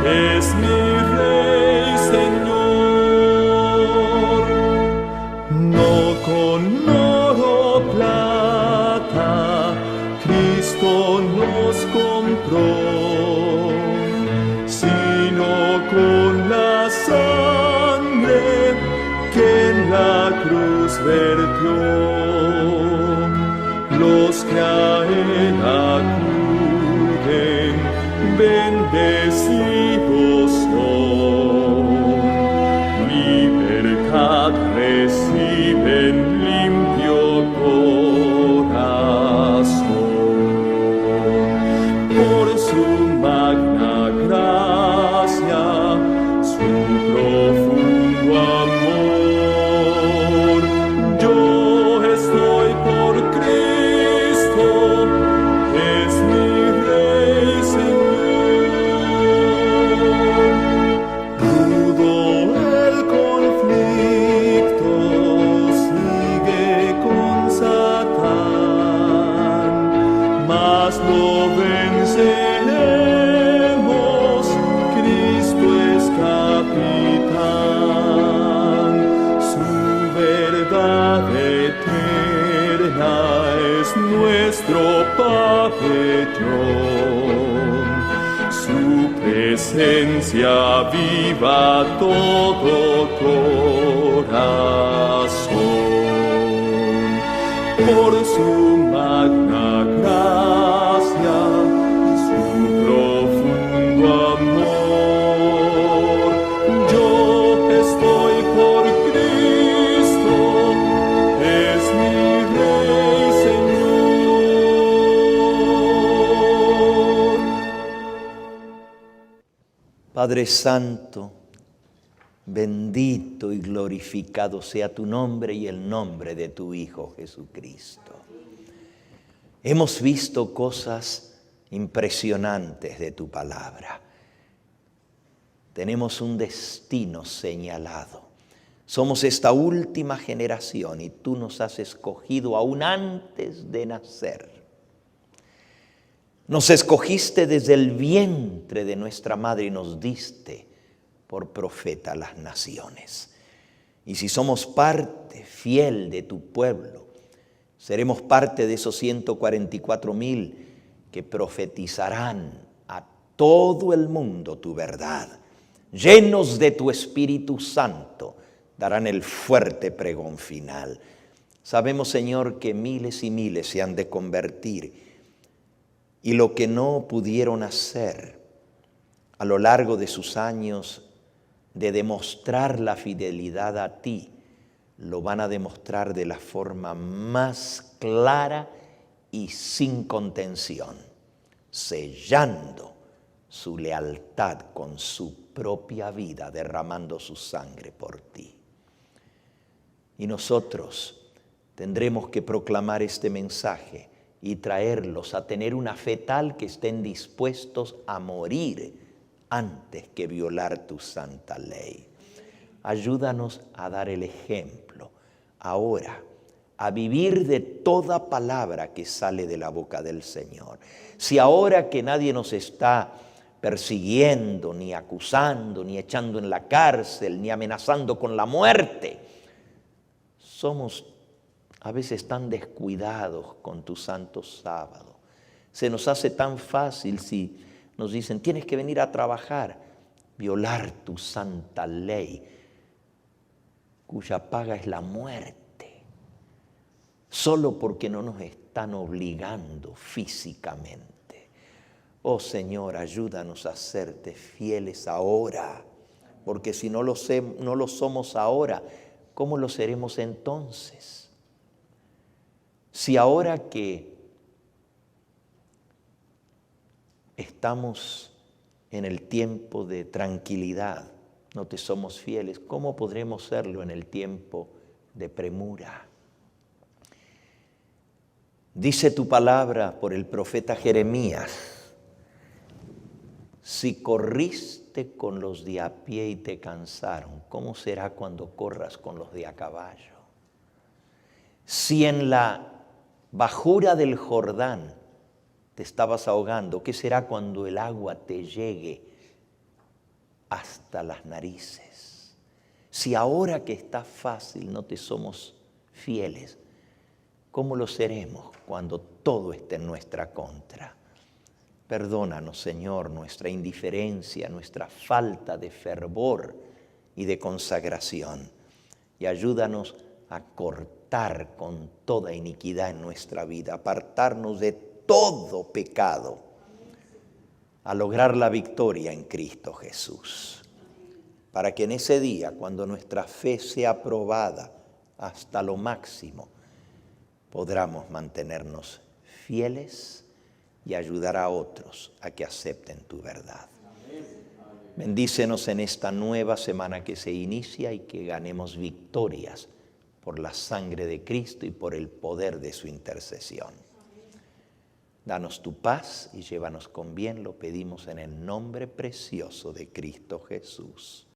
es mi Rey Señor. No con oro o plata Cristo nos compró, sino con la sangre que en la cruz vertió. Los que a él acuden bendecidos son, libertad reciben, limpio corazón. Por su magna gracia, su profundo amor, yo estoy por Cristo, es mi Rey Señor. Rudo el conflicto sigue con Satán, mas lo venceremos, Cristo es capitán. Su verdad eterna es nuestro pabellón, su presencia viva todo corazón. Por su magna gracia, su profundo amor, yo estoy por Cristo, es mi Rey Señor. Padre Santo, bendito y glorificado sea tu nombre y el nombre de tu Hijo Jesucristo. Hemos visto cosas impresionantes de tu palabra. Tenemos un destino señalado. Somos esta última generación y tú nos has escogido aún antes de nacer. Nos escogiste desde el vientre de nuestra madre y nos diste por profeta a las naciones. Y si somos parte fiel de tu pueblo, seremos parte de esos 144,000 que profetizarán a todo el mundo tu verdad. Llenos de tu Espíritu Santo, darán el fuerte pregón final. Sabemos, Señor, que miles y miles se han de convertir y lo que no pudieron hacer a lo largo de sus años de demostrar la fidelidad a ti, lo van a demostrar de la forma más clara y sin contención, sellando su lealtad con su propia vida, derramando su sangre por ti. Y nosotros tendremos que proclamar este mensaje y traerlos a tener una fe tal que estén dispuestos a morir antes que violar tu santa ley. Ayúdanos a dar el ejemplo ahora, a vivir de toda palabra que sale de la boca del Señor. Si ahora que nadie nos está persiguiendo, ni acusando, ni echando en la cárcel, ni amenazando con la muerte, somos a veces tan descuidados con tu santo sábado. Se nos hace tan fácil si nos dicen, tienes que venir a trabajar, violar tu santa ley, cuya paga es la muerte, solo porque no nos están obligando físicamente. Oh Señor, ayúdanos a serte fieles ahora, porque si no lo somos ahora, ¿cómo lo seremos entonces? Si ahora que estamos en el tiempo de tranquilidad, no te somos fieles, ¿cómo podremos serlo en el tiempo de premura? Dice tu palabra por el profeta Jeremías: si corriste con los de a pie y te cansaron, ¿cómo será cuando corras con los de a caballo? Si en la bajura del Jordán te estabas ahogando, ¿qué será cuando el agua te llegue hasta las narices? Si ahora que está fácil no te somos fieles, ¿cómo lo seremos cuando todo esté en nuestra contra? Perdónanos, Señor, nuestra indiferencia, nuestra falta de fervor y de consagración, y ayúdanos a cortar con toda iniquidad en nuestra vida, apartarnos de todo pecado, a lograr la victoria en Cristo Jesús, para que en ese día, cuando nuestra fe sea probada hasta lo máximo, podamos mantenernos fieles y ayudar a otros a que acepten tu verdad. Bendícenos en esta nueva semana que se inicia y que ganemos victorias por la sangre de Cristo y por el poder de su intercesión. Danos tu paz y llévanos con bien, lo pedimos en el nombre precioso de Cristo Jesús.